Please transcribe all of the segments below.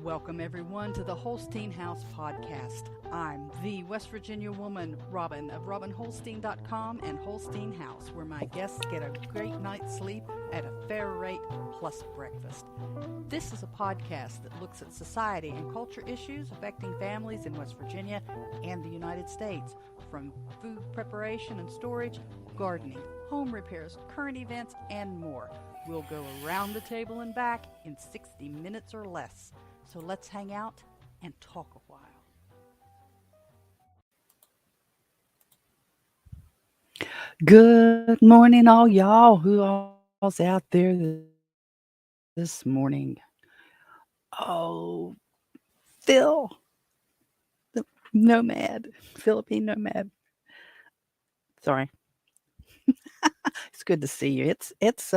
Welcome, everyone, to the Holstein House podcast. I'm the West Virginia woman, Robin, of RobinHolstein.com and Holstein House, where my guests get a great night's sleep at a fair rate plus breakfast. This is a podcast that looks at society and culture issues affecting families in West Virginia and the United States, from food preparation and storage, gardening, home repairs, current events, and more. We'll go around the table and back in 60 minutes or less. So let's hang out and talk a while. Good morning, all y'all who all's out there this morning. Oh, Phil, the nomad, Philippine nomad. Sorry. It's good to see you. It's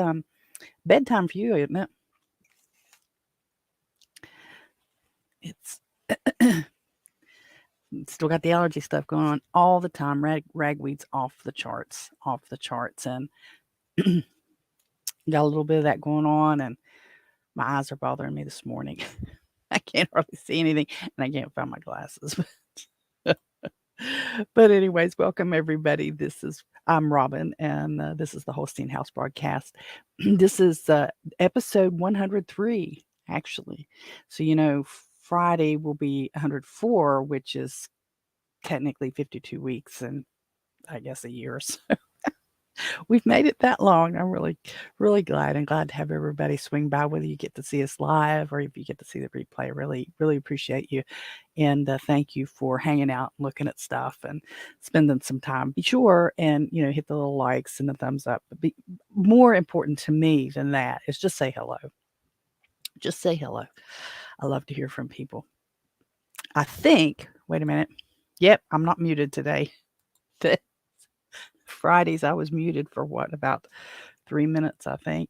bedtime for you, isn't it? It's still got the allergy stuff going on all the time. Ragweed's off the charts, and got a little bit of that going on, and my eyes are bothering me this morning. I can't hardly see anything, and I can't find my glasses. But anyways, welcome everybody. I'm Robin, and this is the Holstein House broadcast. This is episode 103, actually. So Friday will be 104, which is technically 52 weeks and I guess a year or so. We've made it that long. I'm really, really glad. I'm glad to have everybody swing by, whether you get to see us live or if you get to see the replay. I really, really appreciate you. And thank you for hanging out, looking at stuff, and spending some time. Be sure and, hit the little likes and the thumbs up. But more important to me than that is just say hello. Just say hello. I love to hear from people. Wait a minute. Yep, I'm not muted today. Fridays I was muted for about 3 minutes, I think.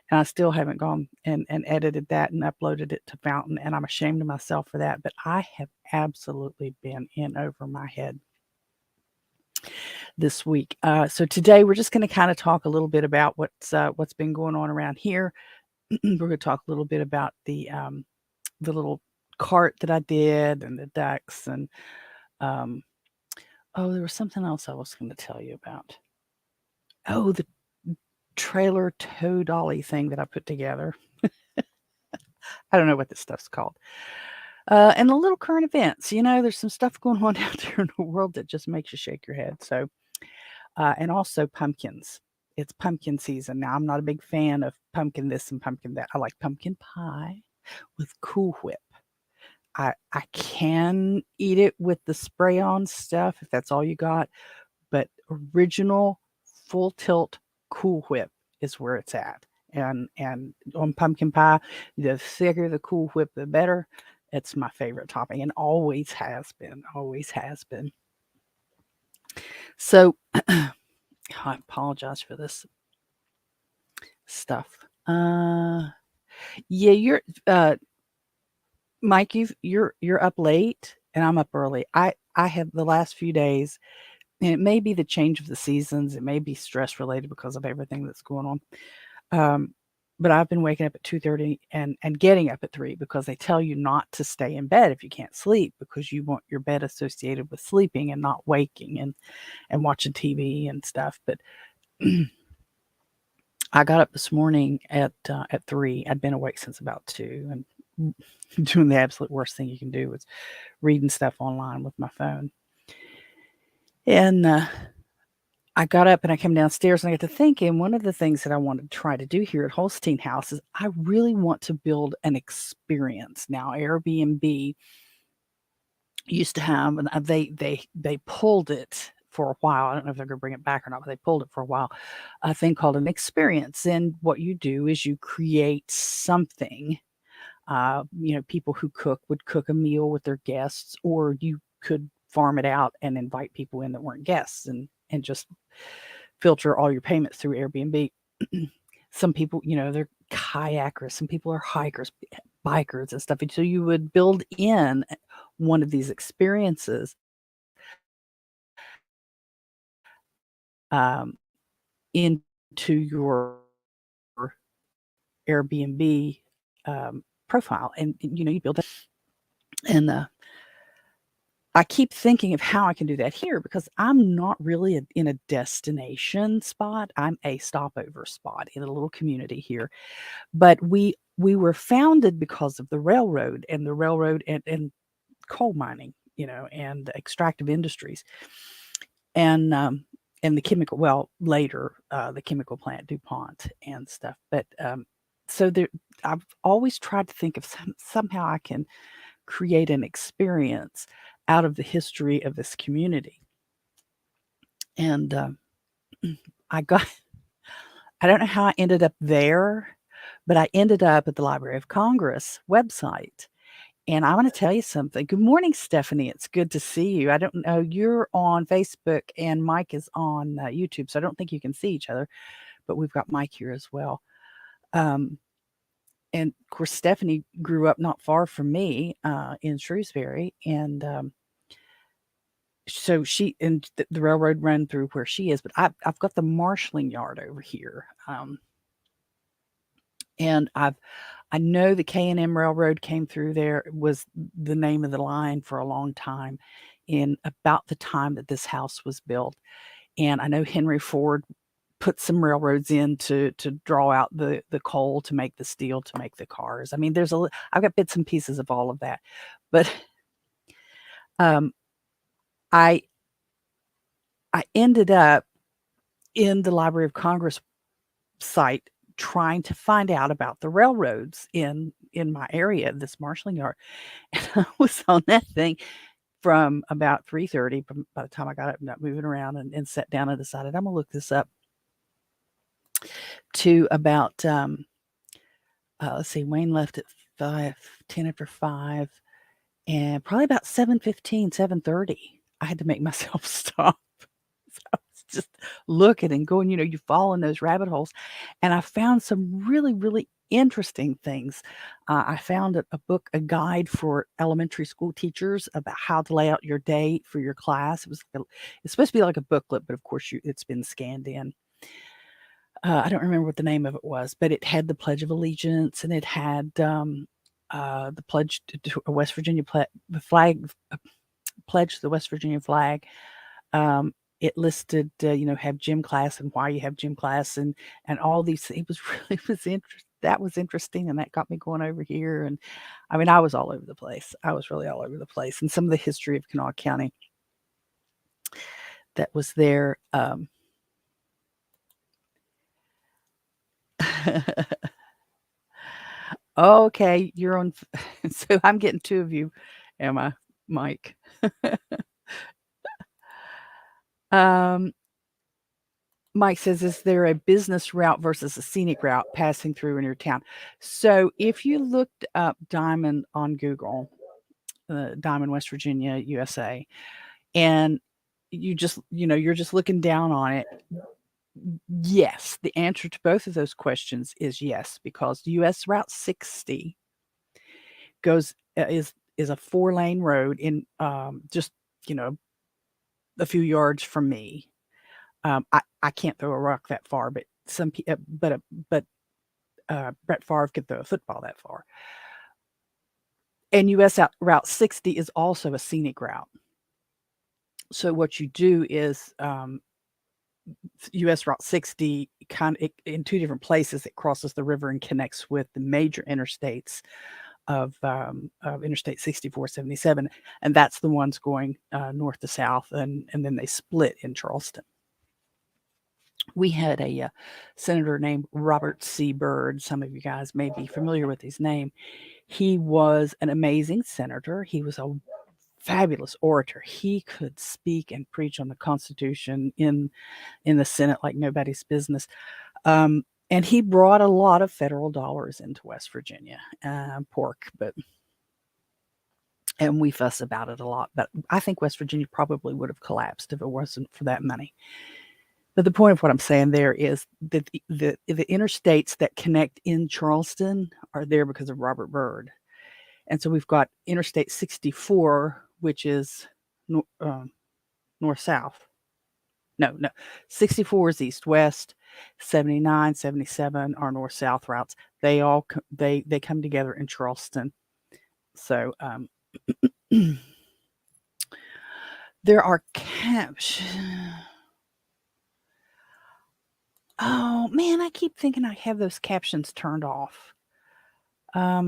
And I still haven't gone and edited that and uploaded it to Fountain, and I'm ashamed of myself for that. But I have absolutely been in over my head this week. So today we're just going to kind of talk a little bit about what's been going on around here. We're going to talk a little bit about the little cart that I did and the ducks, and there was something else I was going to tell you about. Oh, the trailer tow dolly thing that I put together. I don't know what this stuff's called. And the little current events. There's some stuff going on out there in the world that just makes you shake your head. So, and also pumpkins. It's pumpkin season. Now, I'm not a big fan of pumpkin this and pumpkin that. I like pumpkin pie with Cool Whip. I can eat it with the spray-on stuff if that's all you got, but original full tilt Cool Whip is where it's at. And on pumpkin pie, the thicker the Cool Whip, the better. It's my favorite topping and always has been. So I apologize for this stuff. Yeah, you're Mike, you're up late and I'm up early. I have the last few days, and it may be the change of the seasons, it may be stress related because of everything that's going on. But I've been waking up at 2:30 and getting up at 3 because they tell you not to stay in bed if you can't sleep, because you want your bed associated with sleeping and not waking and watching TV and stuff. But I got up this morning at 3. I'd been awake since about 2, and doing the absolute worst thing you can do was reading stuff online with my phone. And I got up and I came downstairs and I got to thinking, one of the things that I want to try to do here at Holstein House is I really want to build an experience. Now, Airbnb used to have, and they pulled it for a while. I don't know if they're going to bring it back or not, but they pulled it for a while. A thing called an experience. And what you do is you create something. People who cook would cook a meal with their guests, or you could farm it out and invite people in that weren't guests and just filter all your payments through Airbnb. Some people, they're kayakers. Some people are hikers, bikers and stuff. And so you would build in one of these experiences into your Airbnb profile, and you build that. And I keep thinking of how I can do that here, because I'm not really in a destination spot. I'm a stopover spot in a little community here. But we were founded because of the railroad and coal mining, and extractive industries, and the chemical. Well, later the chemical plant DuPont and stuff. But so there, I've always tried to think of somehow I can create an experience out of the history of this community. And I don't know how I ended up there, but I ended up at the Library of Congress website. And I want to tell you something. Good morning, Stephanie. It's good to see you. I don't know, you're on Facebook and Mike is on YouTube, so I don't think you can see each other, but we've got Mike here as well. And of course, Stephanie grew up not far from me in Shrewsbury, and so she and the railroad ran through where she is. But I've got the marshaling yard over here, and I know the K&M Railroad came through there. It was the name of the line for a long time, in about the time that this house was built. And I know Henry Ford put some railroads in to draw out the coal to make the steel to make the cars. I mean, I've got bits and pieces of all of that, but I ended up in the Library of Congress site trying to find out about the railroads in my area, this marshaling yard. And I was on that thing from about 3:30. By the time I got up and got moving around and sat down, and decided I'm gonna look this up, to about let's see, Wayne left at 10 after 5, and probably about 7:15, 7:30, I had to make myself stop. So I was just looking and going, you fall in those rabbit holes. And I found some really, really interesting things. I found a book, a guide for elementary school teachers about how to lay out your day for your class. It's supposed to be like a booklet, but of course it's been scanned in. I don't remember what the name of it was, but it had the Pledge of Allegiance, and it had the pledge to West Virginia the flag, pledge to the West Virginia flag. It listed, have gym class and why you have gym class, and all these. It was interesting. That was interesting, and that got me going over here. And I mean, I was all over the place. I was really all over the place, and some of the history of Kanawha County that was there. Okay, you're on. So I'm getting two of you, am I, Mike? Mike says, is there a business route versus a scenic route passing through in your town? So if you looked up Diamond on Google, Diamond, West Virginia, USA, and you just, you're just looking down on it, yes, the answer to both of those questions is yes, because US Route 60 goes is a 4-lane road in just a few yards from me. I can't throw a rock that far, but Brett Favre could throw a football that far. And US Route 60 is also a scenic route. So what you do is US Route 60 in two different places, it crosses the river and connects with the major interstates of Interstate 64, 77, and that's the ones going north to south, and then they split in Charleston. We had a senator named Robert C. Byrd. Some of you guys may be familiar with his name. He was an amazing senator. He was a fabulous orator. He could speak and preach on the Constitution in the Senate like nobody's business. And he brought a lot of federal dollars into West Virginia, pork, and we fuss about it a lot. But I think West Virginia probably would have collapsed if it wasn't for that money. But the point of what I'm saying there is that the interstates that connect in Charleston are there because of Robert Byrd. And so we've got Interstate 64, which is north-south. No, 64 is east-west. 79, 77 are north-south routes. They all they come together in Charleston. So there are camps. Oh man, I keep thinking I have those captions turned off. I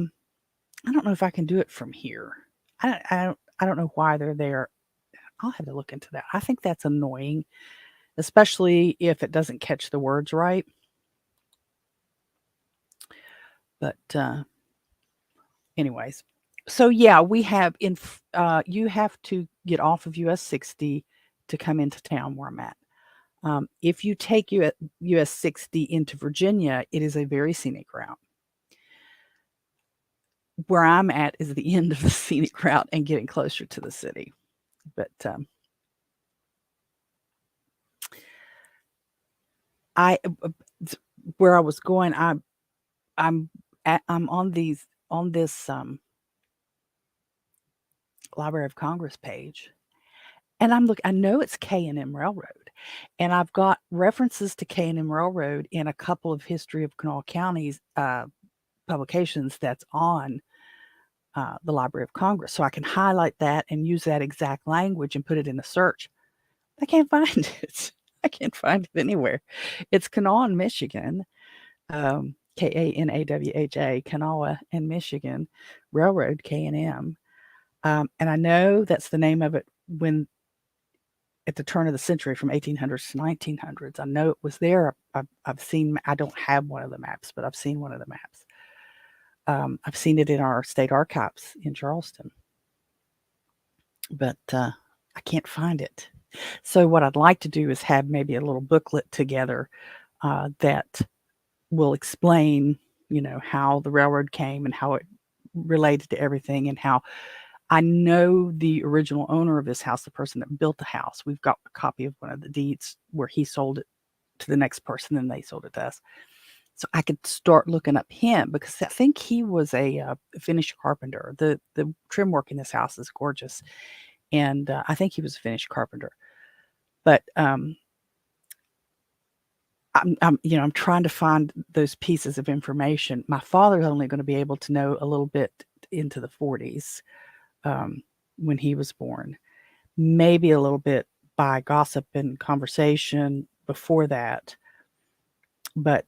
don't know if I can do it from here. I don't know why they're there. I'll have to look into that. I think that's annoying, especially if it doesn't catch the words right. But anyways, so yeah, we have you have to get off of US 60 to come into town where I'm at. If you take US 60 into Virginia, it is a very scenic route. Where I'm at is the end of the scenic route and getting closer to the city. But where I was going, I'm on this Library of Congress page, and I know it's K&M Railroad, and I've got references to K&M Railroad in a couple of History of Kanawha County's publications that's on the Library of Congress. So I can highlight that and use that exact language and put it in a search. I can't find it. I can't find it anywhere. It's Kanawha, Michigan, Kanawha, Kanawha and Michigan Railroad, K&M. And I know that's the name of it when at the turn of the century from 1800s to 1900s. I know it was there. I've seen, I don't have one of the maps, but I've seen one of the maps. I've seen it in our state archives in Charleston, but I can't find it. So what I'd like to do is have maybe a little booklet together that will explain, how the railroad came and how it related to everything, and how I know the original owner of this house, the person that built the house. We've got a copy of one of the deeds where he sold it to the next person and they sold it to us. So I could start looking up him because I think he was a finished carpenter. The trim work in this house is gorgeous, and I think he was a finished carpenter. But I'm trying to find those pieces of information. My father's only going to be able to know a little bit into the 40s when he was born, maybe a little bit by gossip and conversation before that. But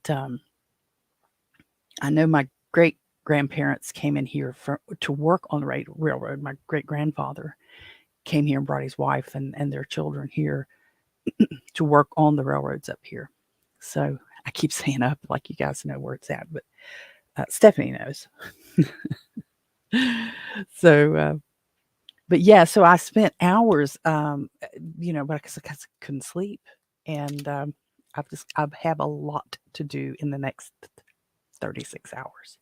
I know my great grandparents came in here to work on the railroad. My great grandfather came here and brought his wife and their children here to work on the railroads up here. So I keep saying up like you guys know where it's at, but Stephanie knows. So, but yeah, so I spent hours, but because I couldn't sleep, and I have a lot to do in the next 36 hours.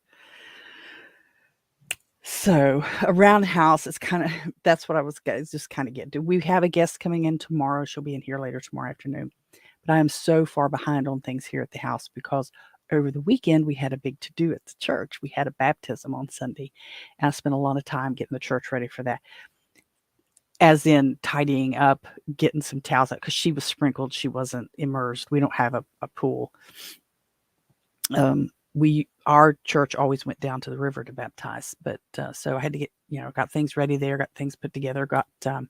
So around the house, it's kind of that's what I was just kind of getting to. We have a guest coming in tomorrow. She'll be in here later tomorrow afternoon. But I am so far behind on things here at the house because over the weekend we had a big to-do at the church. We had a baptism on Sunday, and I spent a lot of time getting the church ready for that. As in tidying up, getting some towels out because she was sprinkled. She wasn't immersed. We don't have a pool. Our church always went down to the river to baptize, but so I had to get got things ready there, got things put together, got the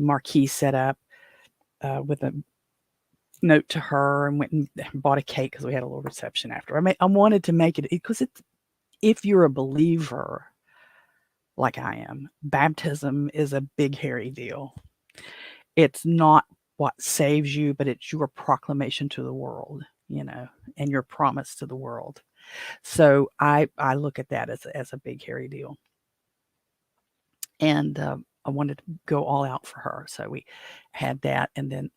marquee set up with a note to her, and went and bought a cake because we had a little reception after. I wanted to make it because if you're a believer like I am, baptism is a big hairy deal. It's not what saves you, but it's your proclamation to the world, and your promise to the world. So I look at that as a big hairy deal. And I wanted to go all out for her. So we had that, and then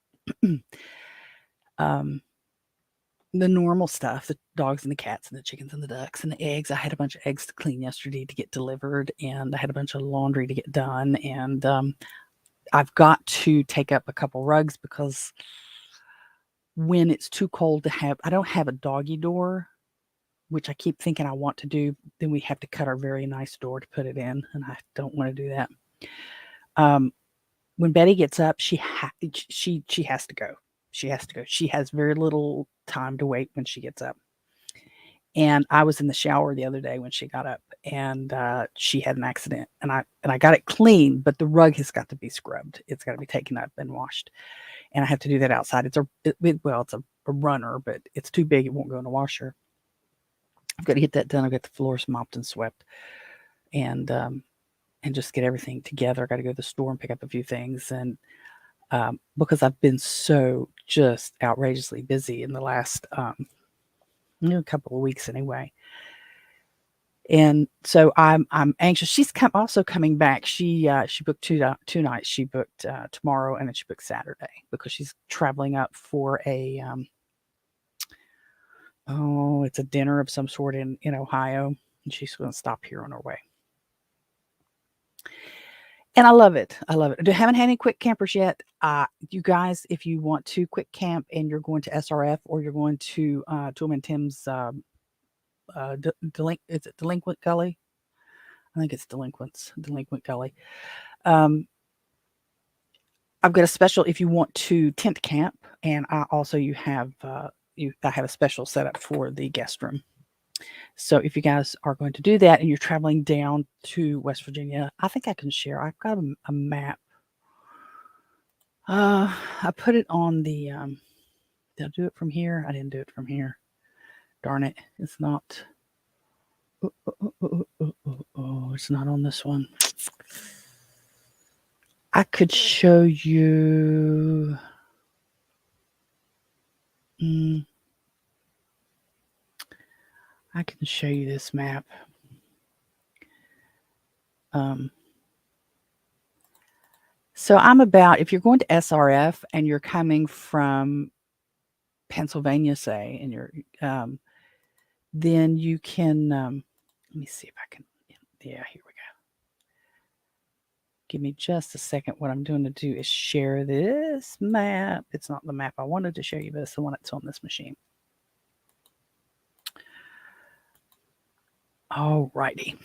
the normal stuff, the dogs and the cats and the chickens and the ducks and the eggs. I had a bunch of eggs to clean yesterday to get delivered, and I had a bunch of laundry to get done. And I've got to take up a couple rugs because when it's too cold I don't have a doggy door, which I keep thinking I want to do. Then we have to cut our very nice door to put it in, and I don't want to do that. When Betty gets up, she has to go. She has to go. She has very little time to wait when she gets up. And I was in the shower the other day when she got up, and she had an accident, and I got it clean, but the rug has got to be scrubbed. It's got to be taken up and washed, and I have to do that outside. It's a runner, but it's too big. It won't go in the washer. I've got to get that done. I've got the floors mopped and swept, and just get everything together. I got to go to the store and pick up a few things, and because I've been so just outrageously busy in the last couple of weeks anyway. And so I'm anxious. She's also coming back. She booked two nights. She booked tomorrow, and then she booked Saturday because she's traveling up for a it's a dinner of some sort in Ohio, and she's going to stop here on her way. And I love it. I love it. I haven't had any quick campers yet. You guys, if you want to quick camp and you're going to SRF or you're going to Toolman Tim's is it Delinquent Gully? I think it's Delinquent Gully. I've got a special if you want to tent camp, and I also I have a special setup for the guest room. So if you guys are going to do that and you're traveling down to West Virginia, I think I can share. I've got a map. I put it on the. Did I do it from here? I didn't do it from here. Darn it! It's not. It's not on this one. I could show you. I can show you this map. So I'm about, if you're going to SRF and you're coming from Pennsylvania, say, and you're, then you can, let me see if I can, yeah, here we go. Give me just a second. What I'm doing to do is share this map. It's not the map I wanted to show you, but it's the one that's on this machine. All righty.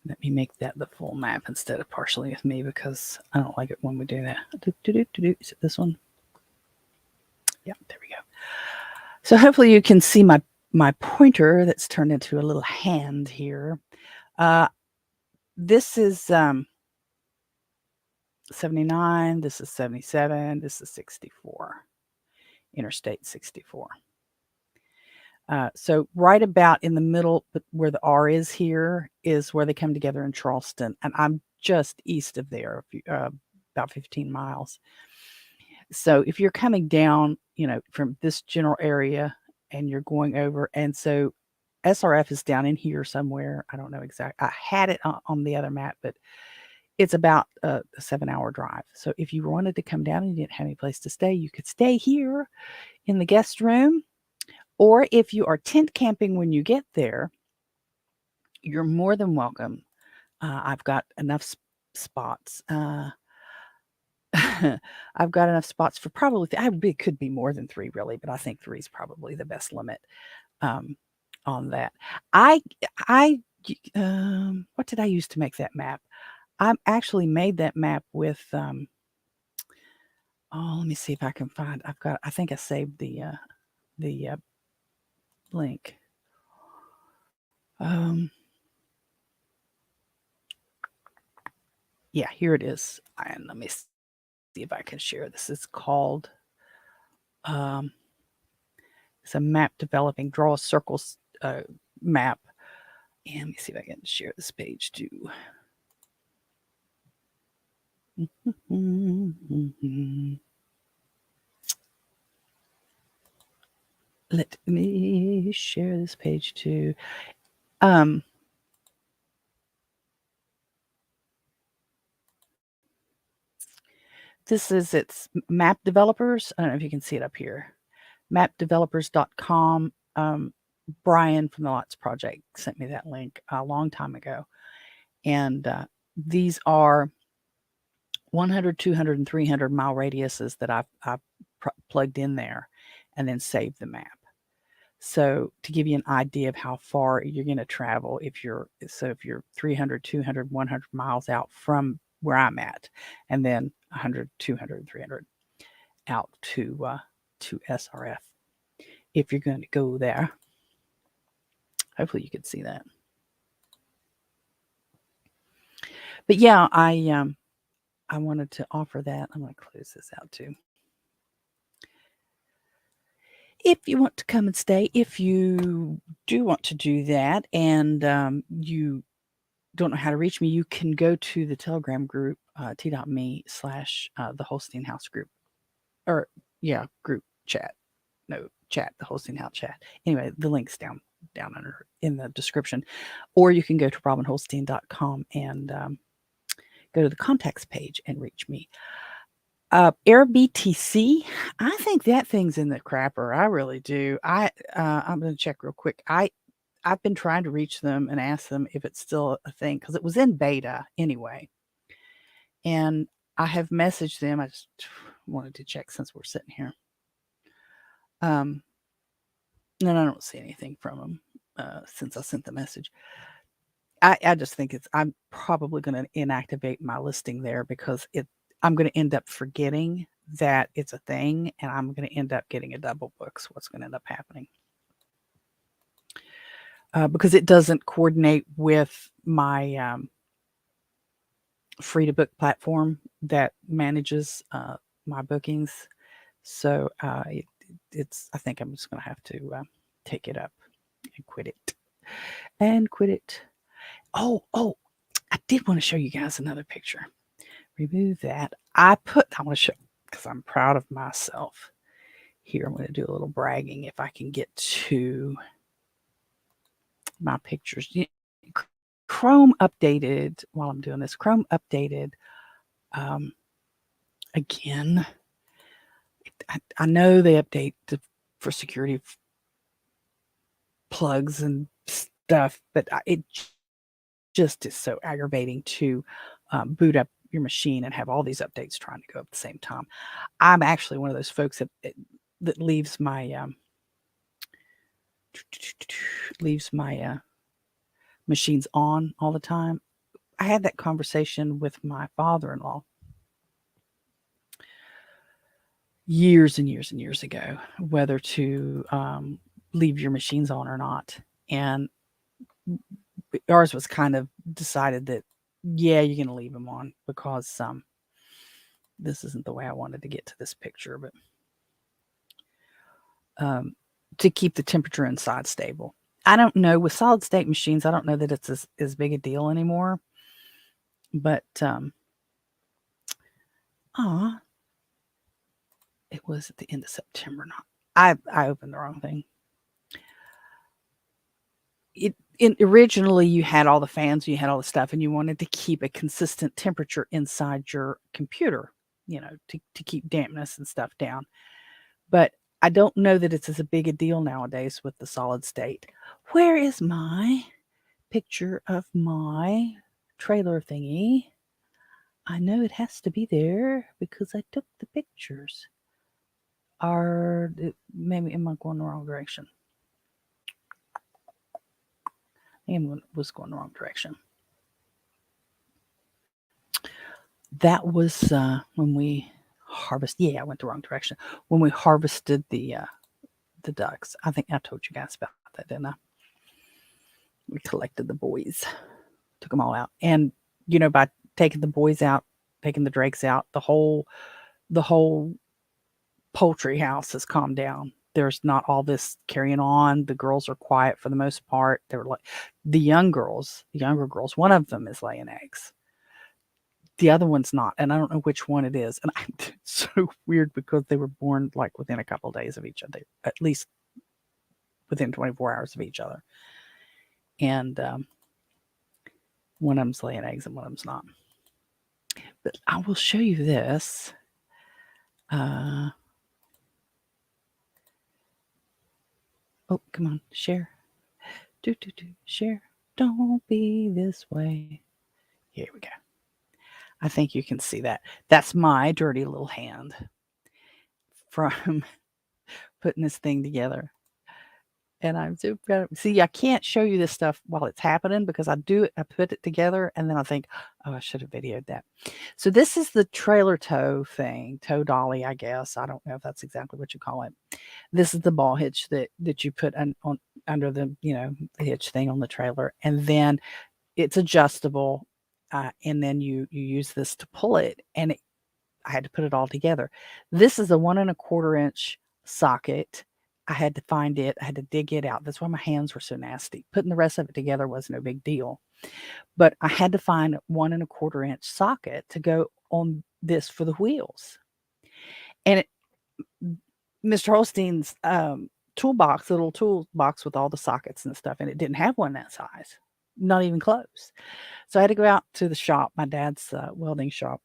Let me make that the full map instead of partially with me because I don't like it when we do that. Is it this one? Yeah, there we go. So hopefully you can see my pointer that's turned into a little hand here. This is 79. This is 77. This is 64. Interstate 64. So right about in the middle, where the R is here, is where they come together in Charleston. And I'm just east of there, about 15 miles. So if you're coming down, from this general area and you're going over, and so SRF is down in here somewhere. I don't know exactly. I had it on the other map, but it's about a 7-hour drive. So if you wanted to come down and you didn't have any place to stay, you could stay here in the guest room. Or if you are tent camping when you get there, you're more than welcome. I've got enough spots. I've got enough spots for probably, it could be more than 3 really, but I think 3 is probably the best limit on that. What did I use to make that map? I actually made that map with, let me see if I can find, I think I saved the link. Yeah, here it is. And let me see if I can share this. It's called, it's a map developing, draw a circles map. And let me see if I can share this page too. Let me share this page too. This is its map developers. I don't know if you can see it up here. Mapdevelopers.com. Brian from the Lots Project sent me that link a long time ago. And these are 100, 200, and 300 mile radiuses that I've plugged in there and then saved the map. So to give you an idea of how far you're going to travel if you're 300, 200, 100 miles out from where I'm at, and then 100, 200, 300. out to SRF if you're going to go there. Hopefully you can see that. But yeah, I wanted to offer that. I'm going to close this out too. If you want to come and stay, if you do want to do that and you don't know how to reach me, you can go to the Telegram group, t.me/the Holstein House group. Or, yeah, group chat. No, chat, the Holstein House chat. Anyway, the link's down under in the description. Or you can go to robinholstein.com and go to the contacts page and reach me. AirBTC, I think that thing's in the crapper. I really do. I'm going to check real quick. I've been trying to reach them and ask them if it's still a thing because it was in beta anyway. And I have messaged them. I just wanted to check since we're sitting here. And I don't see anything from them since I sent the message. I just think I'm probably going to inactivate my listing there because I'm going to end up forgetting that it's a thing, and I'm going to end up getting a double book. So what's going to end up happening? Because it doesn't coordinate with my free-to-book platform that manages my bookings. So I think I'm just going to have to take it up and quit it. Oh, I did want to show you guys another picture. Remove that. I want to show because I'm proud of myself. Here, I'm going to do a little bragging if I can get to my pictures. Chrome updated while I'm doing this. Chrome updated again. I know they update for security plugs and stuff, but it just is so aggravating to boot up your machine and have all these updates trying to go up at the same time. I'm actually one of those folks that leaves my machines on all the time. I had that conversation with my father-in-law years and years and years ago, whether to leave your machines on or not. And ours was kind of decided that, yeah, you're going to leave them on because this isn't the way I wanted to get to this picture, but to keep the temperature inside stable. I don't know, with solid state machines, I don't know that it's as big a deal anymore, but it was at the end of September. I opened the wrong thing. Originally you had all the fans, you had all the stuff, and you wanted to keep a consistent temperature inside your computer, to keep dampness and stuff down. But I don't know that it's as big a deal nowadays with the solid state. Where is my picture of my trailer thingy? I know it has to be there because I took the pictures. Maybe am I going the wrong direction? I was going the wrong direction. That was when we harvested. Yeah, I went the wrong direction. When we harvested the ducks. I think I told you guys about that, didn't I? We collected the boys, took them all out. And, by taking the boys out, taking the drakes out, the whole poultry house has calmed down. There's not all this carrying on. The girls are quiet for the most part. They're like the younger girls, one of them is laying eggs. The other one's not, and I don't know which one it is. And it's so weird because they were born like within a couple of days of each other, at least within 24 hours of each other. And one of them's laying eggs and one of them's not. But I will show you this. Oh, come on, share. Share. Don't be this way. Here we go. I think you can see that. That's my dirty little hand from putting this thing together. And I'm so proud. See, I can't show you this stuff while it's happening because I do it. I put it together and then I think, oh, I should have videoed that. So this is the trailer tow thing, tow dolly, I guess. I don't know if that's exactly what you call it. This is the ball hitch that you put on under the the hitch thing on the trailer, and then it's adjustable, and then you use this to pull it, and I had to put it all together. This is a 1 1/4 inch socket. I had to find it. I had to dig it out. That's why my hands were so nasty. Putting the rest of it together was no big deal. But I had to find 1 1/4 inch socket to go on this for the wheels. And Mr. Holstein's toolbox, little toolbox with all the sockets and stuff, and it didn't have one that size, not even close. So I had to go out to the shop, my dad's welding shop,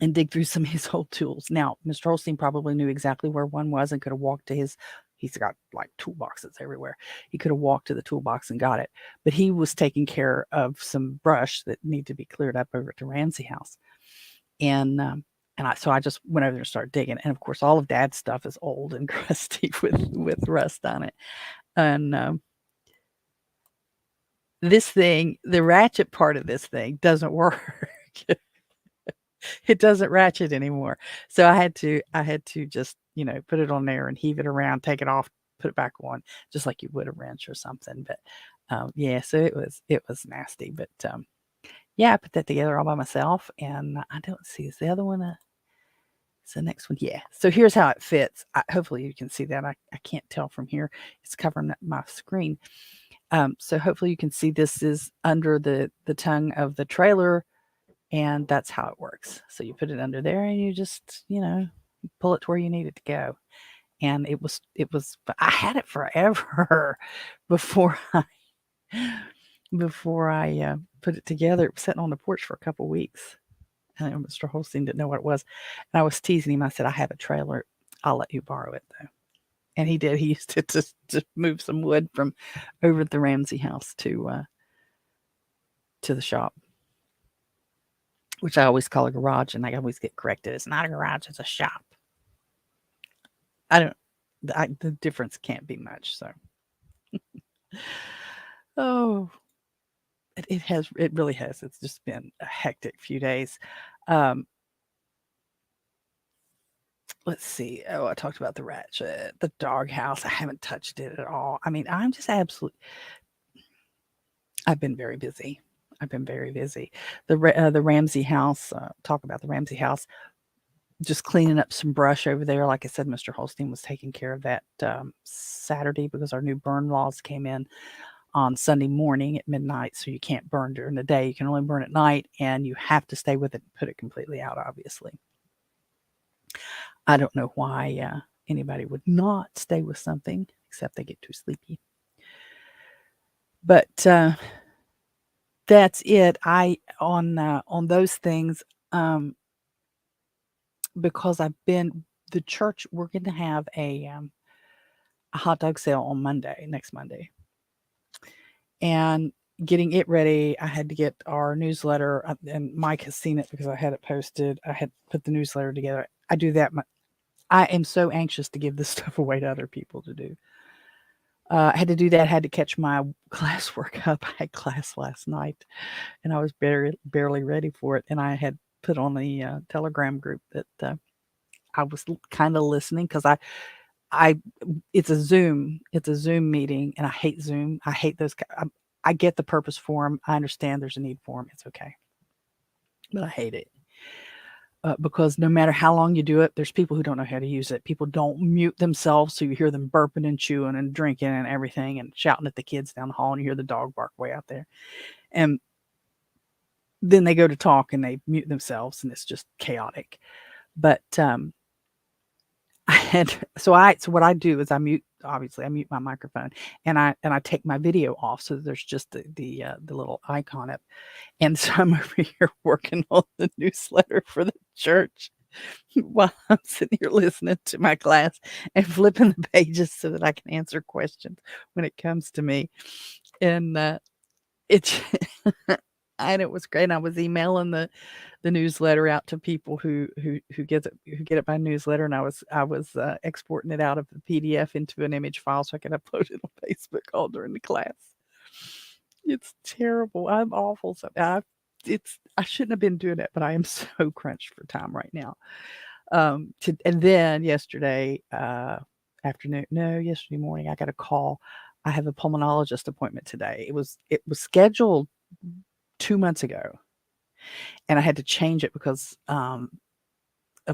and dig through some of his old tools. Now, Mr. Holstein probably knew exactly where one was and could have walked to he's got like toolboxes everywhere. He could have walked to the toolbox and got it. But he was taking care of some brush that needed to be cleared up over at the Ramsey house. And so I just went over there and started digging. And of course, all of Dad's stuff is old and crusty with rust on it. And this thing, the ratchet part of this thing doesn't work. It doesn't ratchet anymore. So I had to just, put it on there and heave it around, take it off, put it back on, just like you would a wrench or something. But yeah, so it was nasty. But yeah, I put that together all by myself, and I don't see, is the other one it's the next one? Yeah. So here's how it fits. Hopefully you can see that. I can't tell from here. It's covering up my screen. So hopefully you can see this is under the tongue of the trailer. And that's how it works. So you put it under there and you just, pull it to where you need it to go. And it was, I had it forever before I put it together. It was sitting on the porch for a couple weeks. And Mr. Holstein didn't know what it was. And I was teasing him. I said, I have a trailer. I'll let you borrow it though. And he did. He used it to move some wood from over at the Ramsey house to the shop, which I always call a garage, and I always get corrected. It's not a garage, it's a shop. The difference can't be much, so. Oh, it really has. It's just been a hectic few days. Let's see. Oh, I talked about the ratchet, the doghouse. I haven't touched it at all. I mean, I'm just I've been very busy. The Ramsey house, talk about the Ramsey house, just cleaning up some brush over there. Like I said, Mr. Holstein was taking care of that Saturday because our new burn laws came in on Sunday morning at midnight. So you can't burn during the day. You can only burn at night, and you have to stay with it and put it completely out, obviously. I don't know why anybody would not stay with something except they get too sleepy. But that's it. On those things, because the church, we're going to have a hot dog sale on next Monday. And getting it ready, I had to get our newsletter, and Mike has seen it because I had it posted. I had put the newsletter together. I do that. I am so anxious to give this stuff away to other people to do. I had to do that. I had to catch my classwork up. I had class last night, and I was barely ready for it. And I had put on the Telegram group that I was kind of listening because it's a Zoom meeting, and I hate Zoom. I hate those. I get the purpose for them. I understand there's a need for them. It's okay, but I hate it. Because no matter how long you do it, there's people who don't know how to use it. People don't mute themselves, so you hear them burping and chewing and drinking and everything and shouting at the kids down the hall, and you hear the dog bark way out there. And then they go to talk and they mute themselves, and it's just chaotic. But so what I do is I mute my microphone, and I take my video off, so there's just the little icon up. And so I'm over here working on the newsletter for the church while I'm sitting here listening to my class and flipping the pages so that I can answer questions when it comes to me. And it's And it was great. And I was emailing the newsletter out to people who get it by newsletter, and I was exporting it out of the PDF into an image file so I could upload it on Facebook all during the class. It's terrible. I'm awful. So I shouldn't have been doing it, but I am so crunched for time right now. And then yesterday yesterday morning, I got a call. I have a pulmonologist appointment today. It was scheduled 2 months ago, and I had to change it because of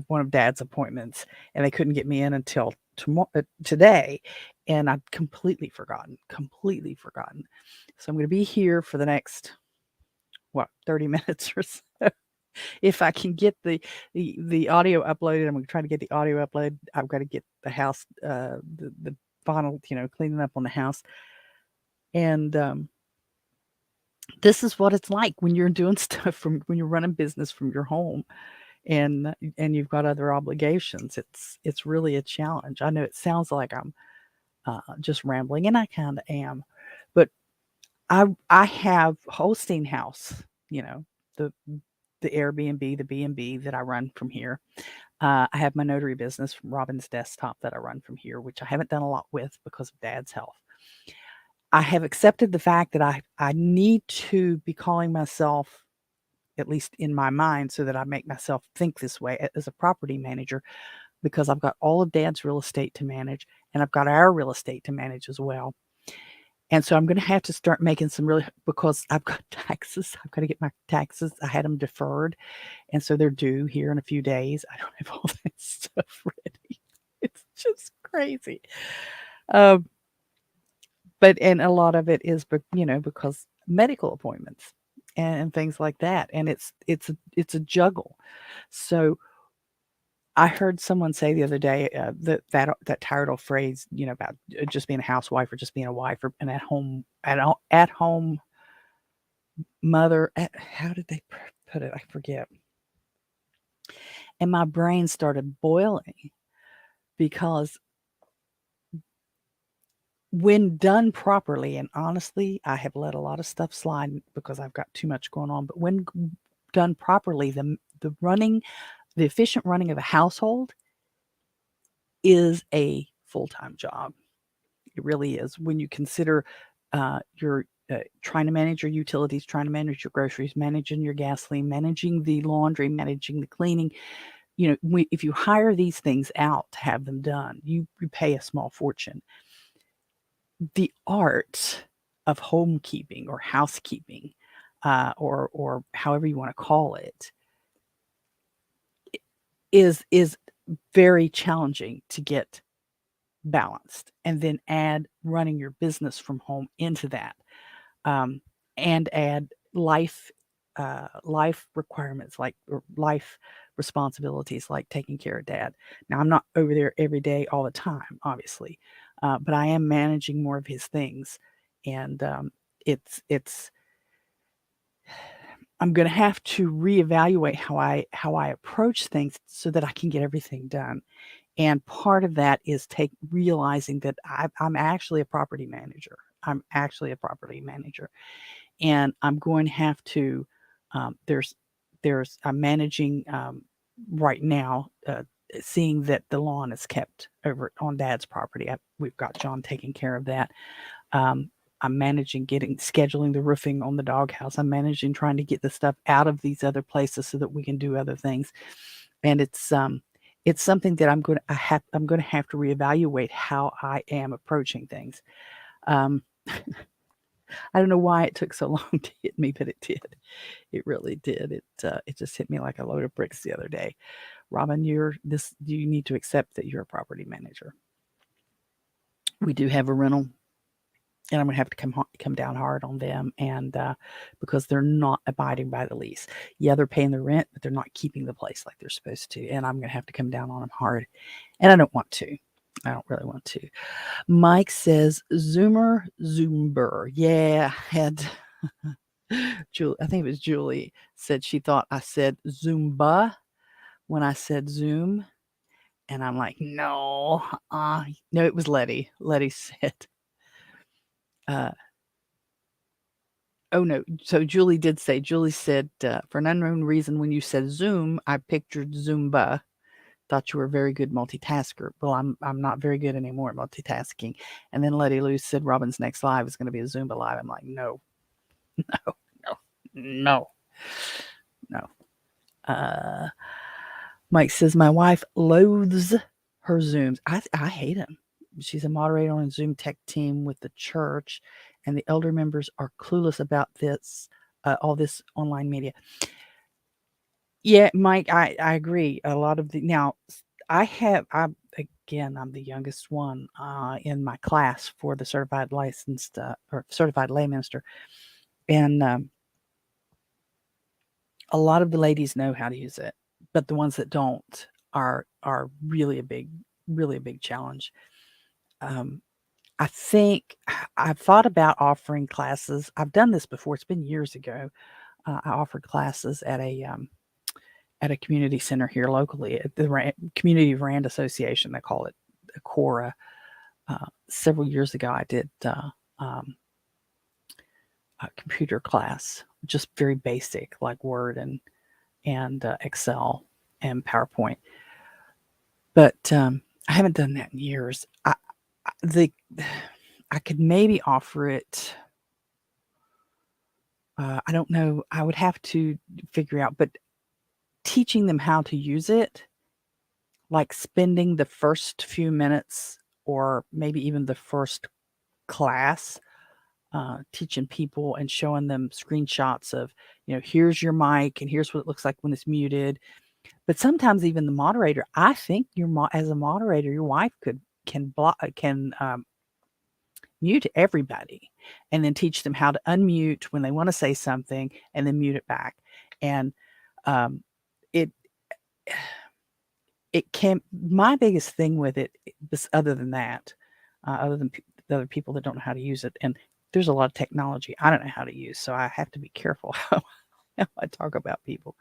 one of Dad's appointments, and they couldn't get me in until today, and I'd completely forgotten. So I'm going to be here for the next 30 minutes or so. If I can get the audio uploaded, I'm going to try to get the audio uploaded. I've got to get the house, the final, cleaning up on the house. And this is what it's like when you're doing stuff when you're running business from your home, and you've got other obligations. It's really a challenge. I know it sounds like I'm just rambling, and I kind of am, but I have hosting house, the Airbnb, the B&B that I run from here. I have my notary business from Robin's Desktop that I run from here, which I haven't done a lot with because of Dad's health. I have accepted the fact that I need to be calling myself, at least in my mind, so that I make myself think this way, as a property manager, because I've got all of Dad's real estate to manage, and I've got our real estate to manage as well. And so I'm going to have to start making because I've got taxes. I've got to get my taxes. I had them deferred, and so they're due here in a few days. I don't have all that stuff ready. It's just crazy. And a lot of it is, because medical appointments and things like that, and it's a juggle. So I heard someone say the other day that tired old phrase, about just being a housewife or just being a wife or an at home mother. How did they put it? I forget. And my brain started boiling, because when done properly, and honestly, I have let a lot of stuff slide because I've got too much going on, but when done properly, the efficient running of a household is a full-time job. It really is. When you consider you're trying to manage your utilities, trying to manage your groceries, managing your gasoline, managing the laundry, managing the cleaning. If you hire these things out to have them done, you pay a small fortune. The art of homekeeping or housekeeping, or however you want to call it, is very challenging to get balanced, and then add running your business from home into that, and add life requirements, or life responsibilities, like taking care of Dad. Now, I'm not over there every day all the time, obviously, but I am managing more of his things, and it's I'm going to have to reevaluate how I approach things so that I can get everything done. And part of that is realizing that I'm actually a property manager. And I'm going to have to, I'm managing right now, seeing that the lawn is kept over on Dad's property. We've got John taking care of that. I'm managing scheduling the roofing on the doghouse. I'm managing trying to get the stuff out of these other places so that we can do other things. And it's something that I'm going to have to reevaluate how I am approaching things. I don't know why it took so long to hit me, but it did. It really did. It just hit me like a load of bricks the other day. Robin, you need to accept that you're a property manager. We do have a rental, and I'm going to have to come down hard on them, and because they're not abiding by the lease. Yeah, they're paying the rent, but they're not keeping the place like they're supposed to, and I'm going to have to come down on them hard, and I don't want to. I don't really want to. Mike says, Zoomber. Yeah, had Julie, I think it was Julie, said she thought I said Zumba when I said Zoom, and I'm like, no, no, it was Letty. Letty said, Oh no. So Julie said, for an unknown reason, when you said Zoom, I pictured Zumba. Thought you were a very good multitasker. Well, I'm not very good anymore at multitasking. And then Letty Lou said Robin's next live is going to be a Zumba live. I'm like, no, no, no, no, no. Mike says my wife loathes her Zooms. I hate them. She's a moderator on a Zoom tech team with the church, and the elder members are clueless about this, all this online media. Yeah, Mike, I agree. A lot of now, I'm the youngest one in my class for the certified licensed or certified lay minister, and a lot of the ladies know how to use it, but the ones that don't are really a big challenge. I think I've thought about offering classes. I've done this before. It's been years ago. I offered classes at a community center here locally at the Community Rand Association. They call it Cora. Several years ago, I did um, a computer class, just very basic, like Word and Excel and PowerPoint. But I haven't done that in years. I could maybe offer it. I don't know. I would have to figure out, but teaching them how to use it, like spending the first few minutes or maybe even the first class teaching people and showing them screenshots of, here's your mic and here's what it looks like when it's muted. But sometimes even the moderator, I think as a moderator, your wife can mute everybody and then teach them how to unmute when they want to say something and then mute it back. And it can, my biggest thing with it, other than that, other than the other people that don't know how to use it, and there's a lot of technology I don't know how to use, so I have to be careful how I talk about people.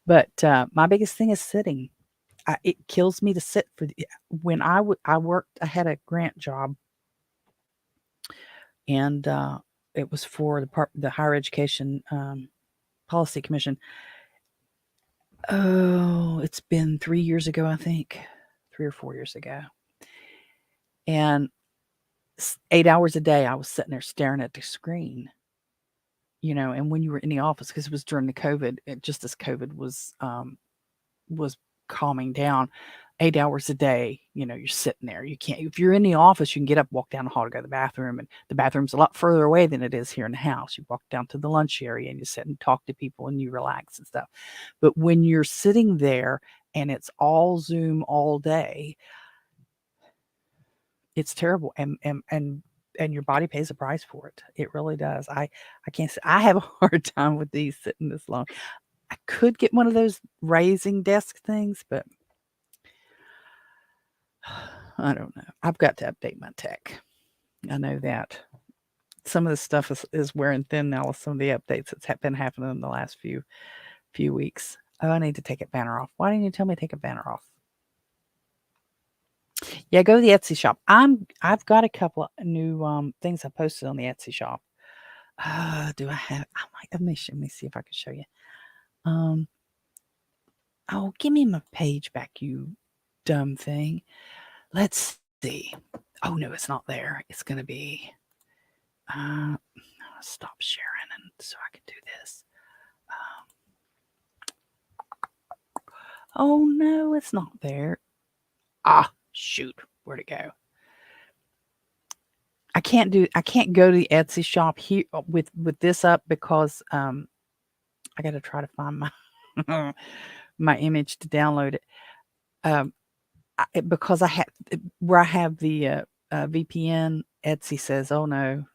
But my biggest thing is sitting. It kills me to sit when I had a grant job, and it was for the Higher Education Policy Commission. Oh, it's been 3 years ago, I think, 3 or 4 years ago. And 8 hours a day, I was sitting there staring at the screen, and when you were in the office, because it was during the COVID, just as COVID was calming down, 8 hours a day, you're sitting there. You can't, if you're in the office, you can get up, walk down the hall to go to the bathroom, and the bathroom's a lot further away than it is here in the house. You walk down to the lunch area and you sit and talk to people and you relax and stuff. But when you're sitting there and it's all Zoom all day, it's terrible, and your body pays a price for it. It really does. I can't say I have a hard time with these sitting this long. I could get one of those raising desk things, but I don't know. I've got to update my tech. I know that. Some of the stuff is wearing thin now with some of the updates that's been happening in the last few weeks. Oh, I need to take a banner off. Why didn't you tell me to take a banner off? Yeah, go to the Etsy shop. I've got a couple of new things I posted on the Etsy shop. Do I have? Let me see if I can show you. Oh, give me my page back, you dumb thing. Let's see. Oh no, it's not there. It's gonna be. Stop sharing, and so I can do this. Oh no, it's not there. Ah, shoot, where'd it go? I can't go to the Etsy shop here with this up because I got to try to find my my image to download it. Because I have where I have the VPN. Etsy says, "Oh no,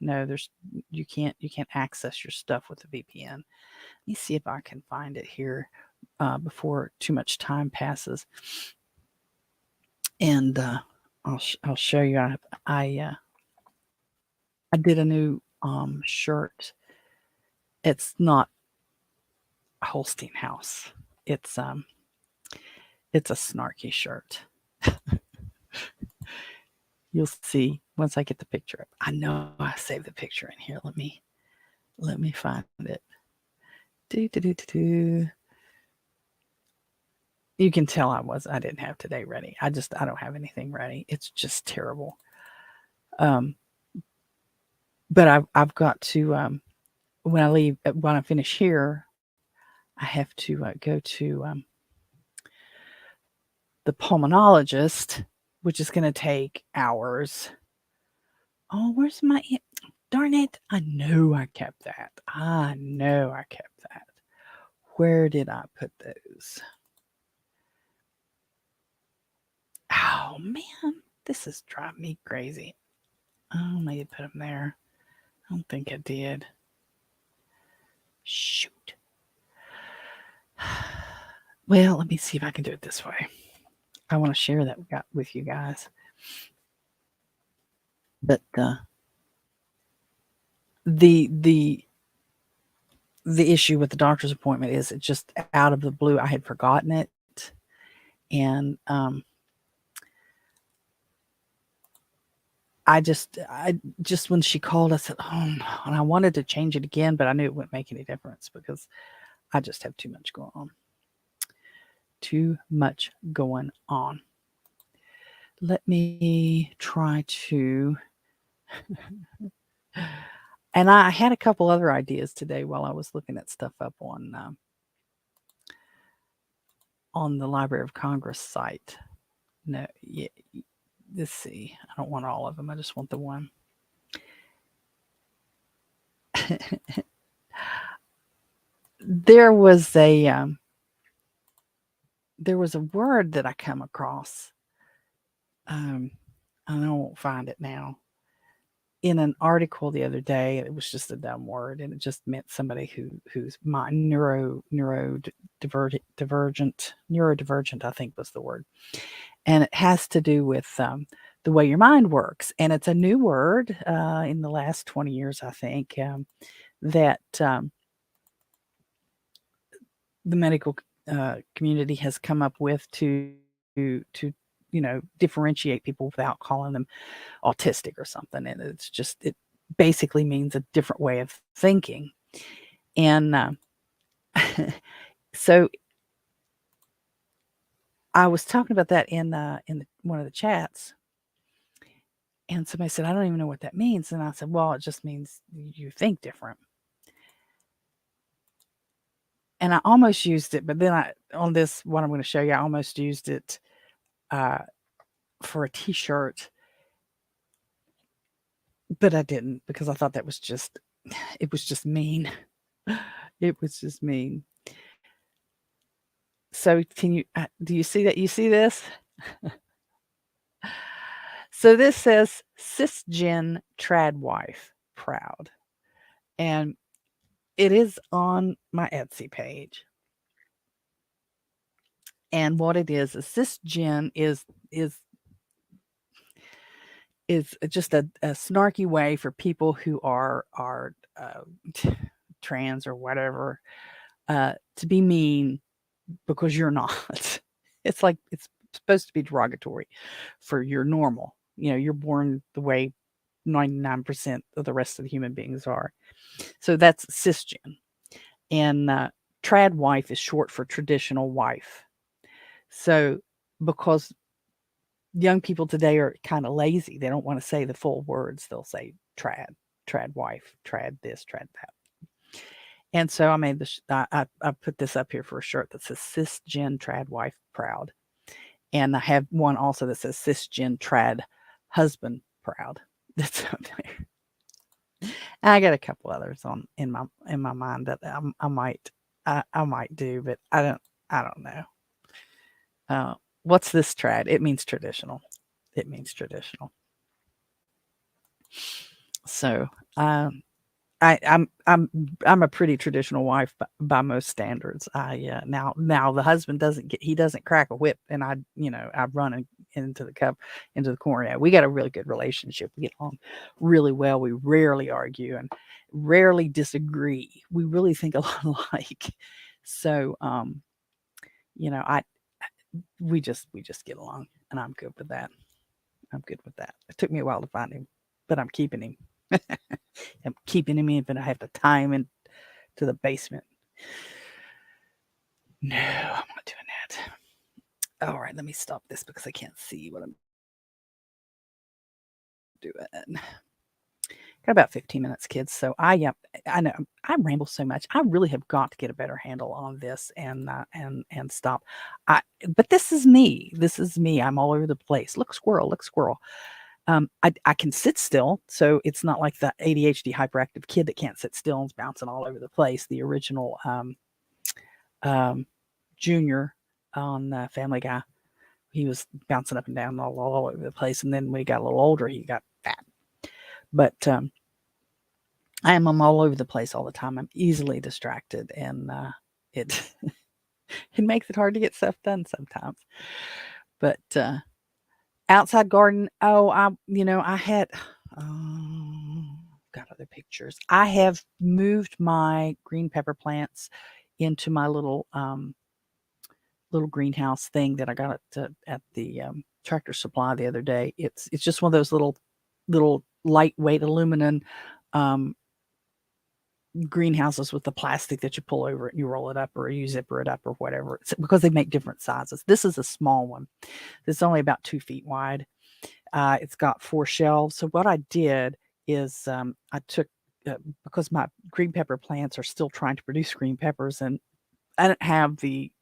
you can't access your stuff with the VPN." Let me see if I can find it here before too much time passes, and I'll show you. I did a new shirt. It's not Holstein House. It's a snarky shirt. You'll see once I get the picture up. I know I saved the picture in here. Let me Let me find it. Do, do, do, do, do. You can tell I didn't have today ready. I don't have anything ready. It's just terrible. But I've got to when I finish here, I have to go to the pulmonologist, which is going to take hours. Oh, where's my darn it? I know I kept that. I know I kept that. Where did I put those? Oh man, this is driving me crazy. Oh, maybe put them there. I don't think I did. Shoot. Well, let me see if I can do it this way. I want to share that with you guys. But the issue with the doctor's appointment is it just out of the blue. I had forgotten it, and I just when she called, I said, "Oh no," and I wanted to change it again, but I knew it wouldn't make any difference because I just have too much going on. Too much going on. Let me try to. And I had a couple other ideas today while I was looking at stuff up on the Library of Congress site. No, yeah, let's see. I don't want all of them. I just want the one. There was a word that I come across. I won't find it now. In an article the other day, it was just a dumb word, and it just meant somebody who's neurodivergent, I think was the word, and it has to do with the way your mind works, and it's a new word in the last 20 years, I think, that the medical community has come up with to differentiate people without calling them autistic or something. And it basically means a different way of thinking. And so I was talking about that in one of the chats, and somebody said, "I don't even know what that means." And I said, "Well, it just means you think different." And I almost used it, but then on this, what I'm going to show you, I almost used it for a T-shirt, but I didn't because I thought that was it was just mean. It was just mean. So can you do you see that? You see this? So this says cisgen trad wife proud, and it is on my Etsy page. And what it is cisgen is just a snarky way for people who are trans or whatever to be mean because you're not. It's like it's supposed to be derogatory for you're normal. You're born the way 99% of the rest of the human beings are. So that's cisgen. And trad wife is short for traditional wife. So because young people today are kind of lazy, they don't want to say the full words. They'll say trad wife, trad this, trad that. And so I made this. I put this up here for a shirt that says cisgen trad wife proud, and I have one also that says cisgen trad husband proud. That's up there. And I got a couple others in my mind that I might do, but I don't know. What's this trad? It means traditional. It means traditional. So I'm a pretty traditional wife by most standards. Now the husband doesn't crack a whip, and I run into the corner. Yeah, we got a really good relationship. We get along really well. We rarely argue and rarely disagree. We really think a lot alike. So we just get along, and I'm good with that. I'm good with that. It took me a while to find him, but I'm keeping him. I'm keeping him in, but I have to tie him into the basement. No, I'm not doing that. All right, let me stop this because I can't see what I'm doing. Got about 15 minutes, kids. So I know I ramble so much. I really have got to get a better handle on this and stop. But this is me. This is me. I'm all over the place. Look, squirrel. Look, squirrel. I can sit still, so it's not like the ADHD hyperactive kid that can't sit still and's bouncing all over the place. The original Junior on Family Guy, he was bouncing up and down all over the place. And then when he got a little older, he got fat. But I'm all over the place all the time. I'm easily distracted, and it it makes it hard to get stuff done sometimes. But outside garden, I had got other pictures. I have moved my green pepper plants into my little greenhouse thing that I got at the Tractor Supply the other day. It's just one of those little lightweight aluminum greenhouses with the plastic that you pull over it and you roll it up or you zipper it up or whatever. It's because they make different sizes. This is a small one. It's only about 2 feet wide. It's got 4 shelves. So what I did is I took because my green pepper plants are still trying to produce green peppers, and I don't have the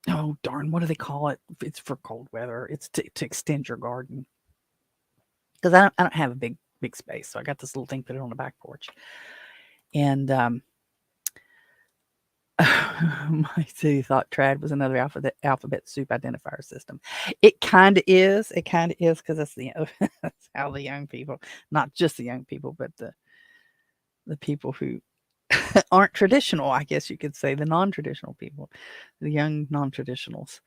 oh darn, what do they call it? It's for cold weather. It's to extend your garden, because I don't have a big space. So I got this little thing, put it on the back porch. And my city thought trad was another alphabet soup identifier system. It kind of is. It kind of is, because that's how the young people, not just the young people, but the people who aren't traditional, I guess you could say, the non-traditional people, the young non-traditionals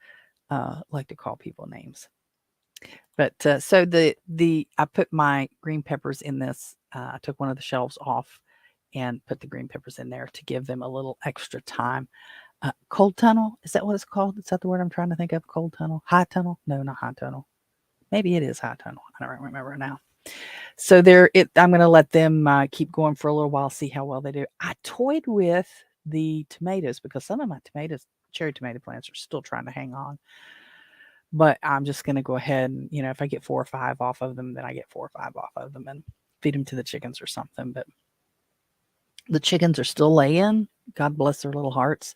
like to call people names. But so I put my green peppers in this. I took one of the shelves off and put the green peppers in there to give them a little extra time. Cold tunnel, is that what it's called? Is that the word I'm trying to think of? Cold tunnel? High tunnel? No, not high tunnel. Maybe it is high tunnel. I don't remember now. So I'm going to let them keep going for a little while, see how well they do. I toyed with the tomatoes because some of my cherry tomato plants are still trying to hang on. But I'm just going to go ahead and, if I get 4 or 5 off of them, then I get 4 or 5 off of them and feed them to the chickens or something. But the chickens are still laying. God bless their little hearts.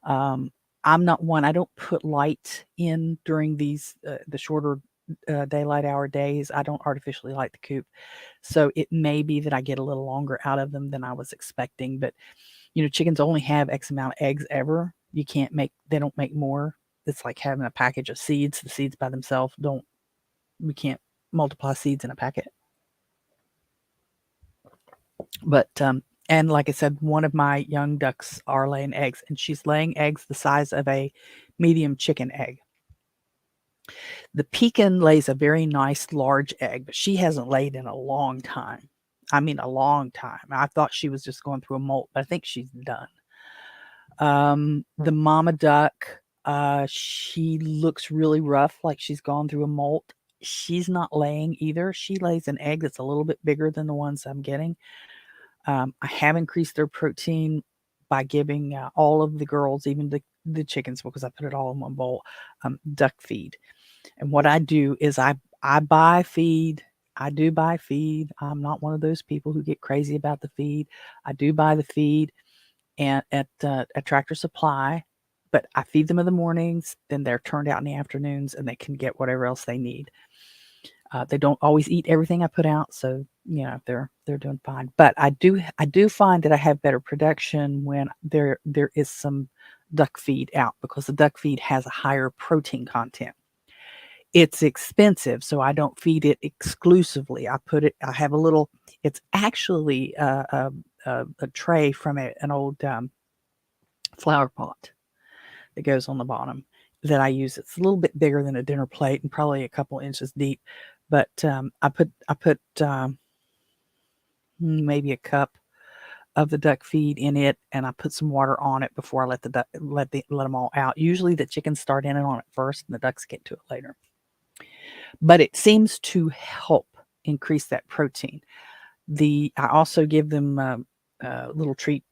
I'm not one. I don't put light in during these the shorter daylight hour days. I don't artificially light the coop. So it may be that I get a little longer out of them than I was expecting. But, chickens only have X amount of eggs ever. They don't make more. It's like having a package of seeds. The seeds by themselves we can't multiply seeds in a packet. But, and like I said, one of my young ducks are laying eggs, and she's laying eggs the size of a medium chicken egg. The pekin lays a very nice large egg, but she hasn't laid in a long time. I mean, a long time. I thought she was just going through a molt, but I think she's done. The mama duck, she looks really rough, like she's gone through a molt. She's not laying either. She lays an egg that's a little bit bigger than the ones I'm getting. I have increased their protein by giving all of the girls, even the chickens, because I put it all in one bowl, duck feed. And what I do is I buy feed. I do buy feed. I'm not one of those people who get crazy about the feed. I do buy the feed and at Tractor Supply, but I feed them in the mornings, then they're turned out in the afternoons, and they can get whatever else they need. They don't always eat everything I put out, so they're doing fine. But I do find that I have better production when there is some duck feed out, because the duck feed has a higher protein content. It's expensive, so I don't feed it exclusively. I have a little. It's actually a tray from an old flower pot that goes on the bottom that I use. It's a little bit bigger than a dinner plate and probably a couple inches deep. But I put maybe a cup of the duck feed in it, and I put some water on it before I let them all out. Usually the chickens start in it on it first, and the ducks get to it later. but it seems to help increase that protein. I also give them a little treat,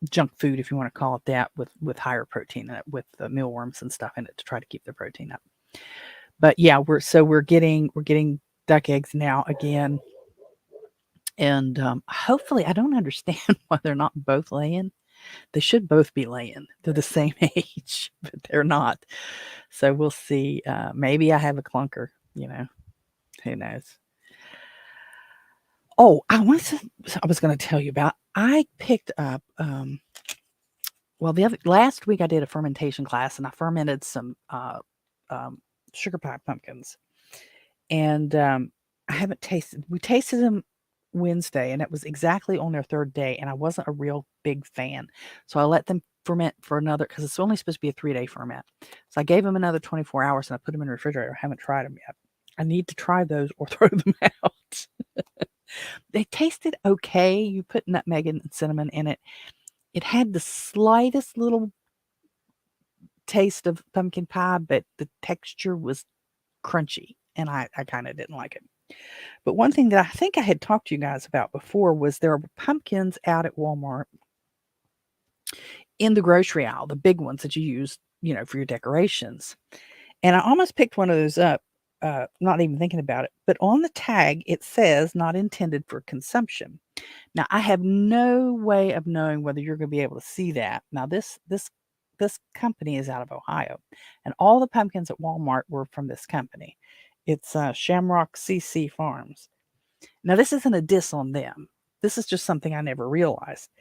junk food, if you want to call it that, with higher protein in it, with mealworms and stuff in it to try to keep the protein up. But yeah, we're getting duck eggs now again, and hopefully, I don't understand why they're not both laying. They should both be laying. They're the same age, but they're not. So we'll see. Maybe I have a clunker. Who knows? Oh, I was going to tell you about. I picked up. Well, last week I did a fermentation class, and I fermented some sugar pie pumpkins, and I haven't tasted. We tasted them Wednesday, and it was exactly on their third day, and I wasn't a real big fan, so I let them ferment for another, because it's only supposed to be a 3-day ferment. So I gave them another 24 hours, and I put them in the refrigerator. I haven't tried them yet. I need to try those or throw them out. They tasted okay. You put nutmeg and cinnamon in it. It had the slightest little taste of pumpkin pie, but the texture was crunchy, and I kind of didn't like it. But one thing that I think I had talked to you guys about before was there were pumpkins out at Walmart in the grocery aisle, the big ones that you use, for your decorations. And I almost picked one of those up, not even thinking about it. But on the tag, it says not intended for consumption. Now, I have no way of knowing whether you're going to be able to see that. Now, this company is out of Ohio, and all the pumpkins at Walmart were from this company. It's Shamrock CC Farms. Now, this isn't a diss on them. This is just something I never realized.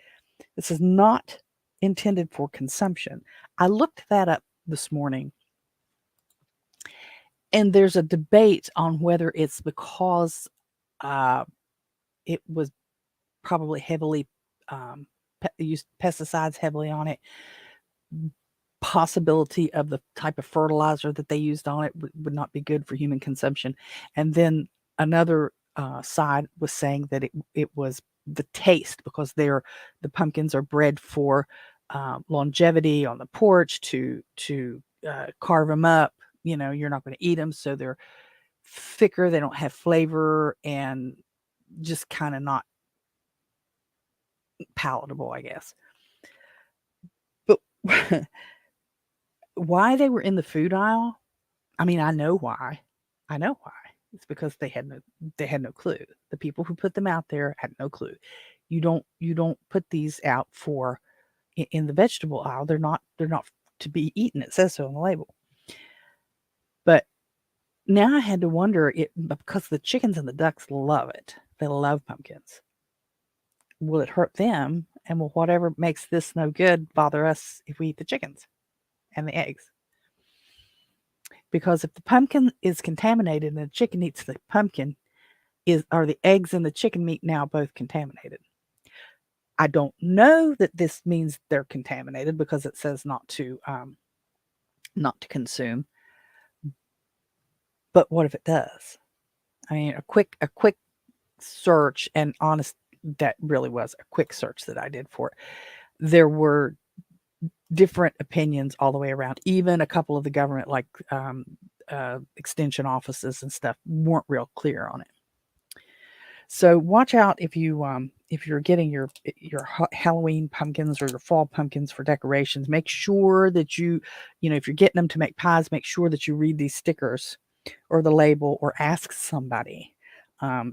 This is not intended for consumption. I looked that up this morning, and there's a debate on whether it's because it was probably heavily used pesticides heavily on it. Possibility of the type of fertilizer that they used on it would not be good for human consumption. And then another side was saying that it was the taste, because the pumpkins are bred for longevity on the porch, to carve them up. You're not going to eat them, so they're thicker. They don't have flavor, and just kind of not palatable, I guess. But why they were in the food aisle, I mean, I know why. It's because they had no clue. The people who put them out there had no clue. You don't put these out for in the vegetable aisle. They're not to be eaten. It says so on the label. But now I had to wonder, because the chickens and the ducks love it. They love pumpkins. Will it hurt them? And will whatever makes this no good bother us if we eat the chickens and the eggs? Because if the pumpkin is contaminated and the chicken eats the pumpkin, are the eggs and the chicken meat now both contaminated? I don't know that this means they're contaminated, because it says not to consume. But what if it does? I mean, a quick search, and honest, that really was a quick search that I did for it. There were different opinions all the way around. Even a couple of the government, like extension offices and stuff, weren't real clear on it. So watch out if you're getting your Halloween pumpkins or your fall pumpkins for decorations. Make sure that if you're getting them to make pies, make sure that you read these stickers or the label, or ask somebody,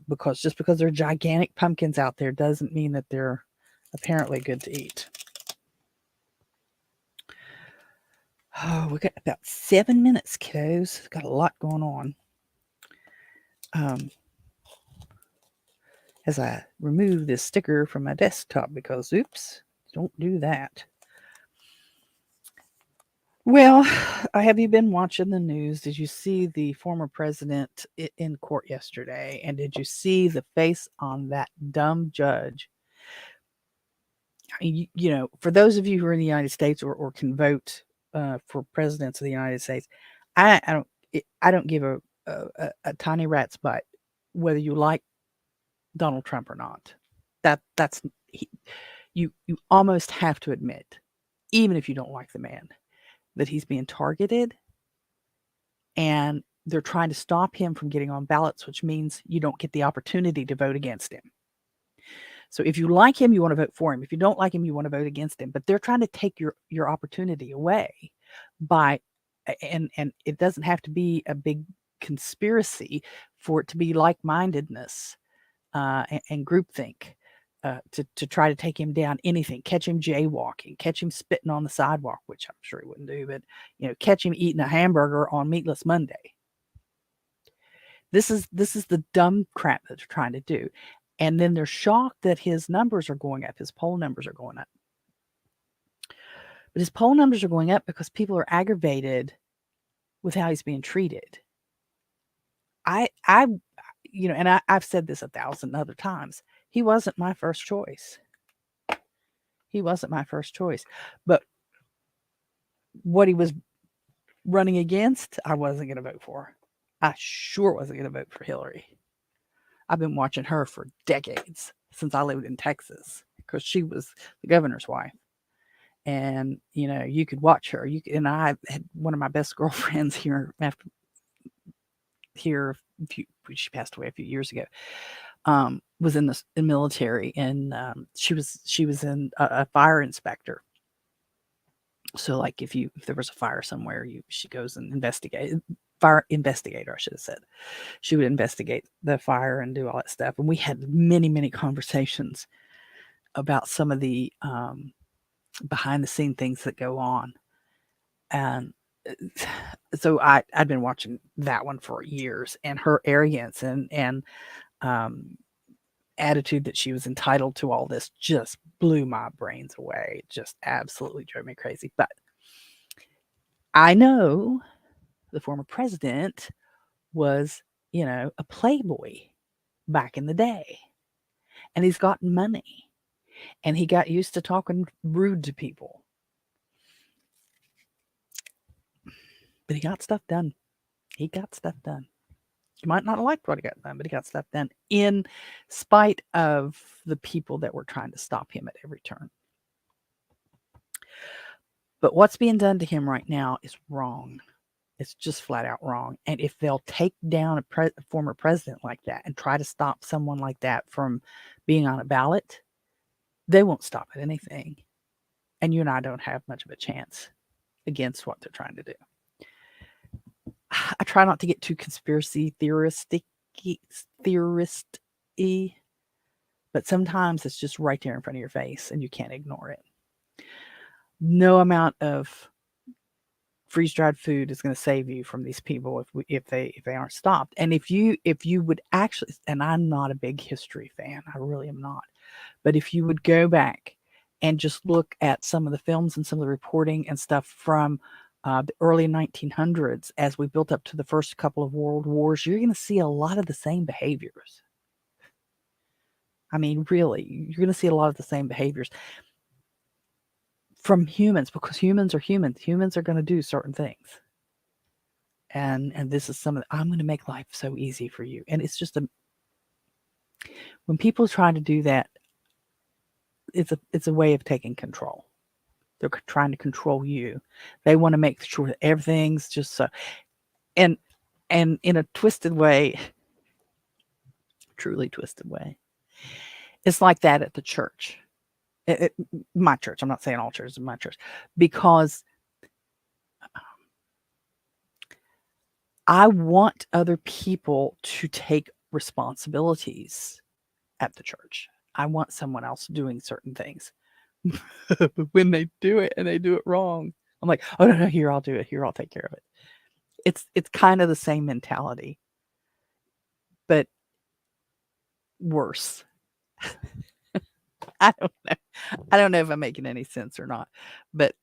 because just because they're gigantic pumpkins out there doesn't mean that they're apparently good to eat. Oh, we got about 7 minutes, kiddos. Got a lot going on. As I remove this sticker from my desktop, because oops, don't do that. Well, have you been watching the news? Did you see the former president in court yesterday? And did you see the face on that dumb judge? For those of you who are in the United States or can vote for presidents of the United States, I don't give a tiny rat's butt whether you like Donald Trump or not. You almost have to admit, even if you don't like the man, that he's being targeted, and They're trying to stop him from getting on ballots, which means you don't get the opportunity to vote against him. So if you like him, you want to vote for him. If you don't like him, you want to vote against him. But they're trying to take your opportunity away by, and it doesn't have to be a big conspiracy for it to be like-mindedness and groupthink. To try to take him down, anything, catch him jaywalking, catch him spitting on the sidewalk, which I'm sure he wouldn't do, but catch him eating a hamburger on Meatless Monday. This is the dumb crap that they're trying to do. And then they're shocked that his numbers are going up. His poll numbers are going up. But his poll numbers are going up because people are aggravated with how he's being treated. I've said this 1,000 other times. He wasn't my first choice. He wasn't my first choice. But what he was running against, I wasn't going to vote for. I sure wasn't going to vote for Hillary. I've been watching her for decades, since I lived in Texas, because she was the governor's wife. And, you could watch her. And I had one of my best girlfriends here she passed away a few years ago, was in the military, and she was in a fire inspector. So like if there was a fire somewhere, she goes and investigate. Fire investigator, I should have said. She would investigate the fire and do all that stuff. And we had many, many conversations about some of the behind the scene things that go on. And so I'd been watching that one for years, and her arrogance and attitude that she was entitled to all this just blew my brains away. It just absolutely drove me crazy. But I know the former president was, a playboy back in the day, and he's gotten money, and he got used to talking rude to people. But he got stuff done. He got stuff done. You might not have liked what he got done, but he got stuff done in spite of the people that were trying to stop him at every turn. But what's being done to him right now is wrong. It's just flat out wrong. And if they'll take down a former president like that and try to stop someone like that from being on a ballot, they won't stop at anything. And you and I don't have much of a chance against what they're trying to do. I try not to get too conspiracy theoristy, but sometimes it's just right there in front of your face and you can't ignore it. No amount of freeze-dried food is going to save you from these people if they aren't stopped. And if you would actually, and I'm not a big history fan, I really am not, but if you would go back and just look at some of the films and some of the reporting and stuff from the early 1900s, as we built up to the first couple of world wars, you're going to see a lot of the same behaviors. I mean, really, you're going to see a lot of the same behaviors from humans, because humans are humans. Humans are going to do certain things. And this is I'm going to make life so easy for you. And it's just when people try to do that, it's a way of taking control. They're trying to control you. They want to make sure that everything's just so, and in a twisted way, truly twisted way. It's like that at the church. My church. I'm not saying all churches, my church, because I want other people to take responsibilities at the church. I want someone else doing certain things. But when they do it and they do it wrong, I'm like, oh no, here, I'll do it. Here, I'll take care of it. It's kind of the same mentality, but worse. I don't know. I don't know if I'm making any sense or not, but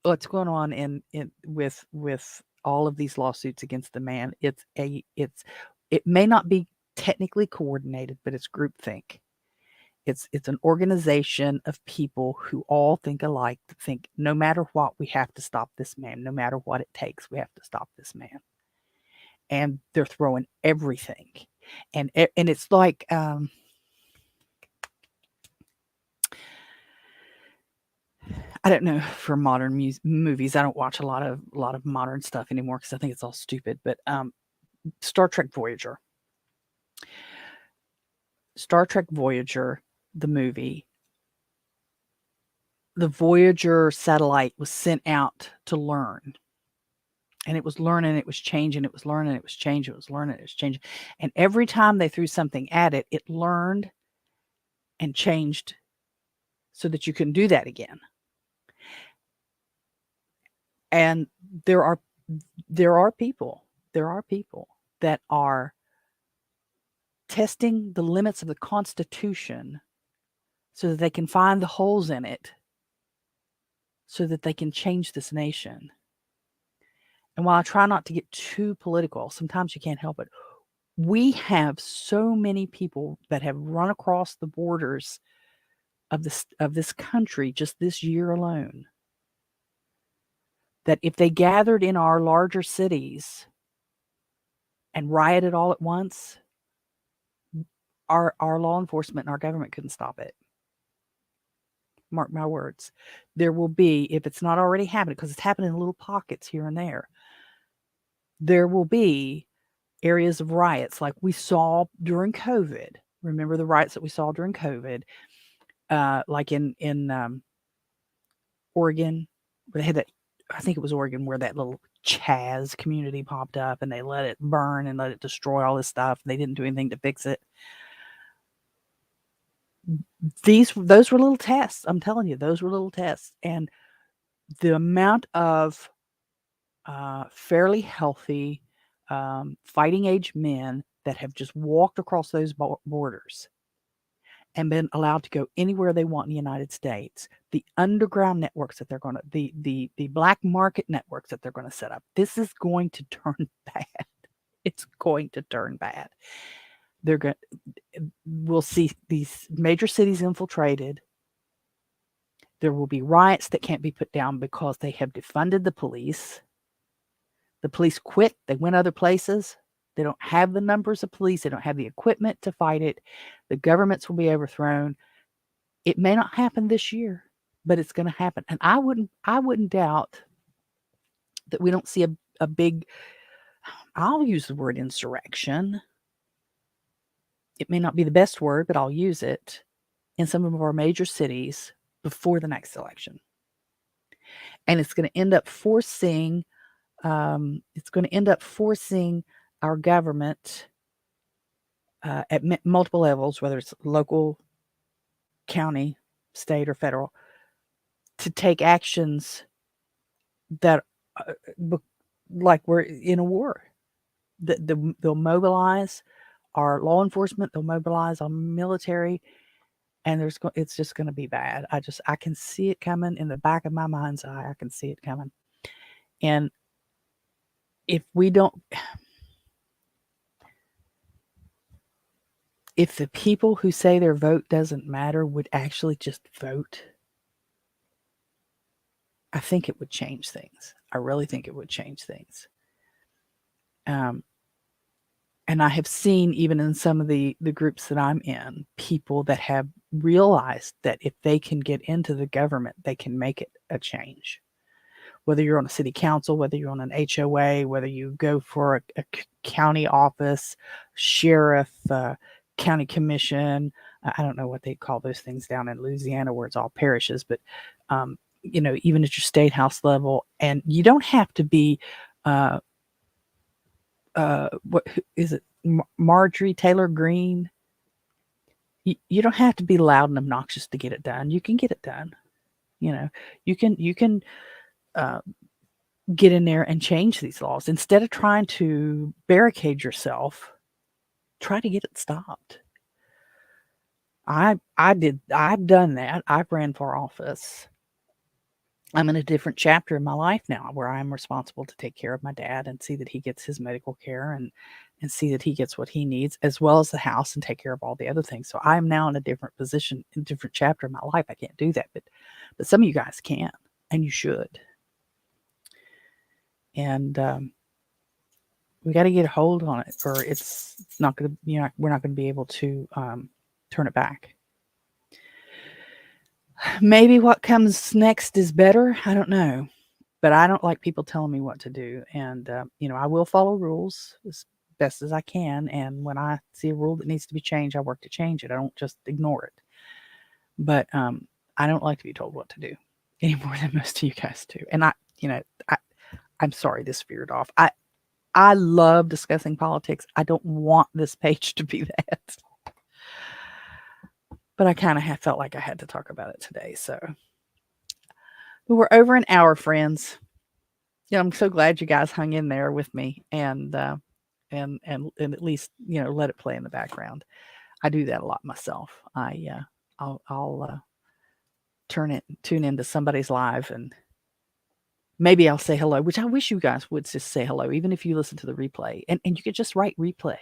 what's going on in with all of these lawsuits against the man? It may not be technically coordinated, but it's groupthink. It's an organization of people who all think alike, think no matter what, we have to stop this man. No matter what it takes, we have to stop this man. And they're throwing everything. And it's like, I I don't know for modern movies. I don't watch a lot of modern stuff anymore because I think it's all stupid. But Star Trek Voyager, the movie. The Voyager satellite was sent out to learn. And it was learning, it was changing, it was learning, it was changing, it was learning, it was changing. And every time they threw something at it, it learned and changed so that you couldn't do that again. And there are people that are testing the limits of the Constitution so that they can find the holes in it so that they can change this nation. And while I try not to get too political, sometimes you can't help it. We have so many people that have run across the borders of this country just this year alone, that if they gathered in our larger cities and rioted all at once, our law enforcement and our government couldn't stop it. Mark my words. There will be, if it's not already happening, because it's happening in little pockets here and there will be areas of riots like we saw during COVID. Remember the riots that we saw during COVID, like in Oregon, where they had that, I think it was Oregon, where that little Chaz community popped up and they let it burn and let it destroy all this stuff. They didn't do anything to fix it. Those were little tests. I'm telling you, those were little tests. And the amount of fairly healthy fighting age men that have just walked across those borders and been allowed to go anywhere they want in the United States, the underground networks that they're going to, the black market networks that they're going to set up, this is going to turn bad. It's going to turn bad. We'll see these major cities infiltrated. There will be riots that can't be put down because they have defunded the police. The police quit. They went other places. They don't have the numbers of police. They don't have the equipment to fight it. The governments will be overthrown. It may not happen this year, but it's going to happen. And I wouldn't doubt that we don't see a big, I'll use the word insurrection. It may not be the best word, but I'll use it in some of our major cities before the next election. And it's going to end up forcing our government at multiple levels, whether it's local, county, state, or federal, to take actions that, like we're in a war. They'll mobilize our law enforcement, they'll mobilize our military, and it's just going to be bad. I can see it coming in the back of my mind's eye. I can see it coming. And if the people who say their vote doesn't matter would actually just vote, I think it would change things. I really think it would change things. And I have seen, even in some of the groups that I'm in, people that have realized that if they can get into the government, they can make it a change. Whether you're on a city council, whether you're on an HOA, whether you go for a county office, sheriff, county commission, I don't know what they call those things down in Louisiana where it's all parishes, but even at your state house level, and you don't have to be what is it, Marjorie Taylor Greene? You don't have to be loud and obnoxious to get it done. You can get it done. You can get in there and change these laws. Instead of trying to barricade yourself, try to get it stopped. I've done that. I've ran for office. I'm in a different chapter in my life now where I'm responsible to take care of my dad and see that he gets his medical care and see that he gets what he needs, as well as the house, and take care of all the other things. So I'm now in a different position, in a different chapter in my life. I can't do that, but some of you guys can, and you should. And we got to get a hold on it, or it's not going to, we're not going to be able to turn it back. Maybe what comes next is better. I don't know. But I don't like people telling me what to do. And, I will follow rules as best as I can. And when I see a rule that needs to be changed, I work to change it. I don't just ignore it. But I don't like to be told what to do any more than most of you guys do. And I'm sorry this veered off. I love discussing politics. I don't want this page to be that. But I kind of felt like I had to talk about it today. So we're over an hour, friends. I'm so glad you guys hung in there with me and at least let it play in the background. I do that a lot myself. I'll tune into somebody's live and maybe I'll say hello, which I wish you guys would just say hello, even if you listen to the replay. And you could just write replay,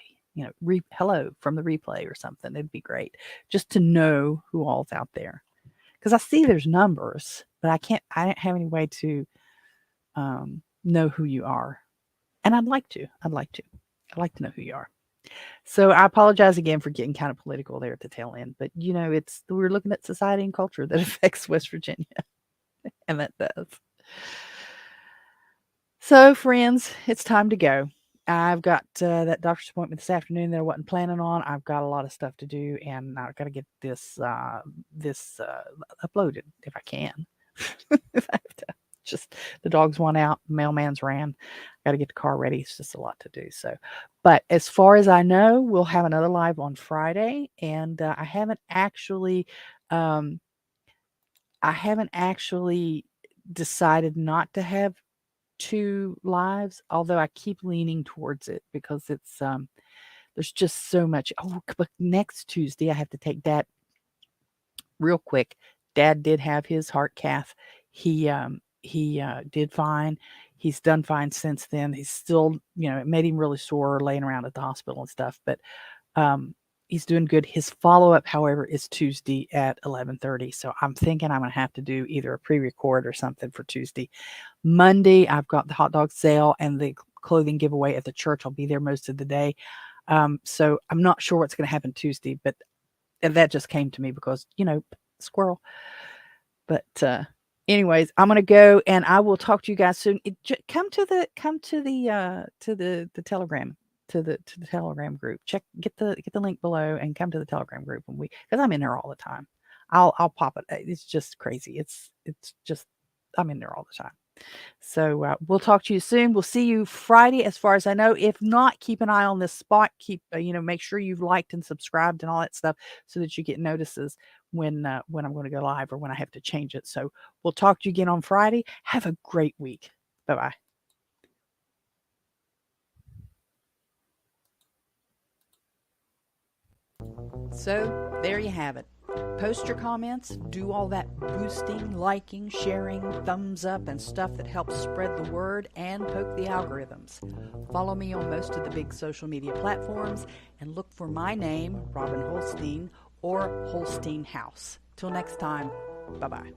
hello from the replay or something. It'd be great just to know who all's out there. Because I see there's numbers, but I don't have any way to know who you are. And I'd like to know who you are. So I apologize again for getting kind of political there at the tail end, but we're looking at society and culture that affects West Virginia. And that does. So friends, it's time to go. I've got that doctor's appointment this afternoon that I wasn't planning on. I've got a lot of stuff to do, and I've got to get this uploaded if I can. If I have to. Just the dogs want out, the mailman's ran. Got to get the car ready. It's just a lot to do. So, but as far as I know, we'll have another live on Friday, and I haven't actually decided not to have 2 lives, although I keep leaning towards it because it's there's just so much. Oh, but next Tuesday I have to take Dad real quick. Dad did have his heart cath. He did fine. He's done fine since then. He's still, it made him really sore laying around at the hospital and stuff, but he's doing good. His follow-up, however, is Tuesday at 11:30. So I'm thinking I'm going to have to do either a pre-record or something for Tuesday. Monday, I've got the hot dog sale and the clothing giveaway at the church. I'll be there most of the day. So I'm not sure what's going to happen Tuesday, but that just came to me because, squirrel. But anyways, I'm going to go and I will talk to you guys soon. Come to the Telegram. To the Telegram group. Get the link below and come to the Telegram group because I'm in there all the time. I'll pop it. It's just crazy. It's just I'm in there all the time. So we'll talk to you soon. We'll see you Friday, as far as I know. If not, keep an eye on this spot. Keep make sure you've liked and subscribed and all that stuff so that you get notices when I'm going to go live or when I have to change it. So we'll talk to you again on Friday. Have a great week. Bye-bye. So there you have it. Post your comments, do all that boosting, liking, sharing, thumbs up, and stuff that helps spread the word and poke the algorithms. Follow me on most of the big social media platforms and look for my name, Robin Holstein, or Holstein House. Till next time, bye-bye.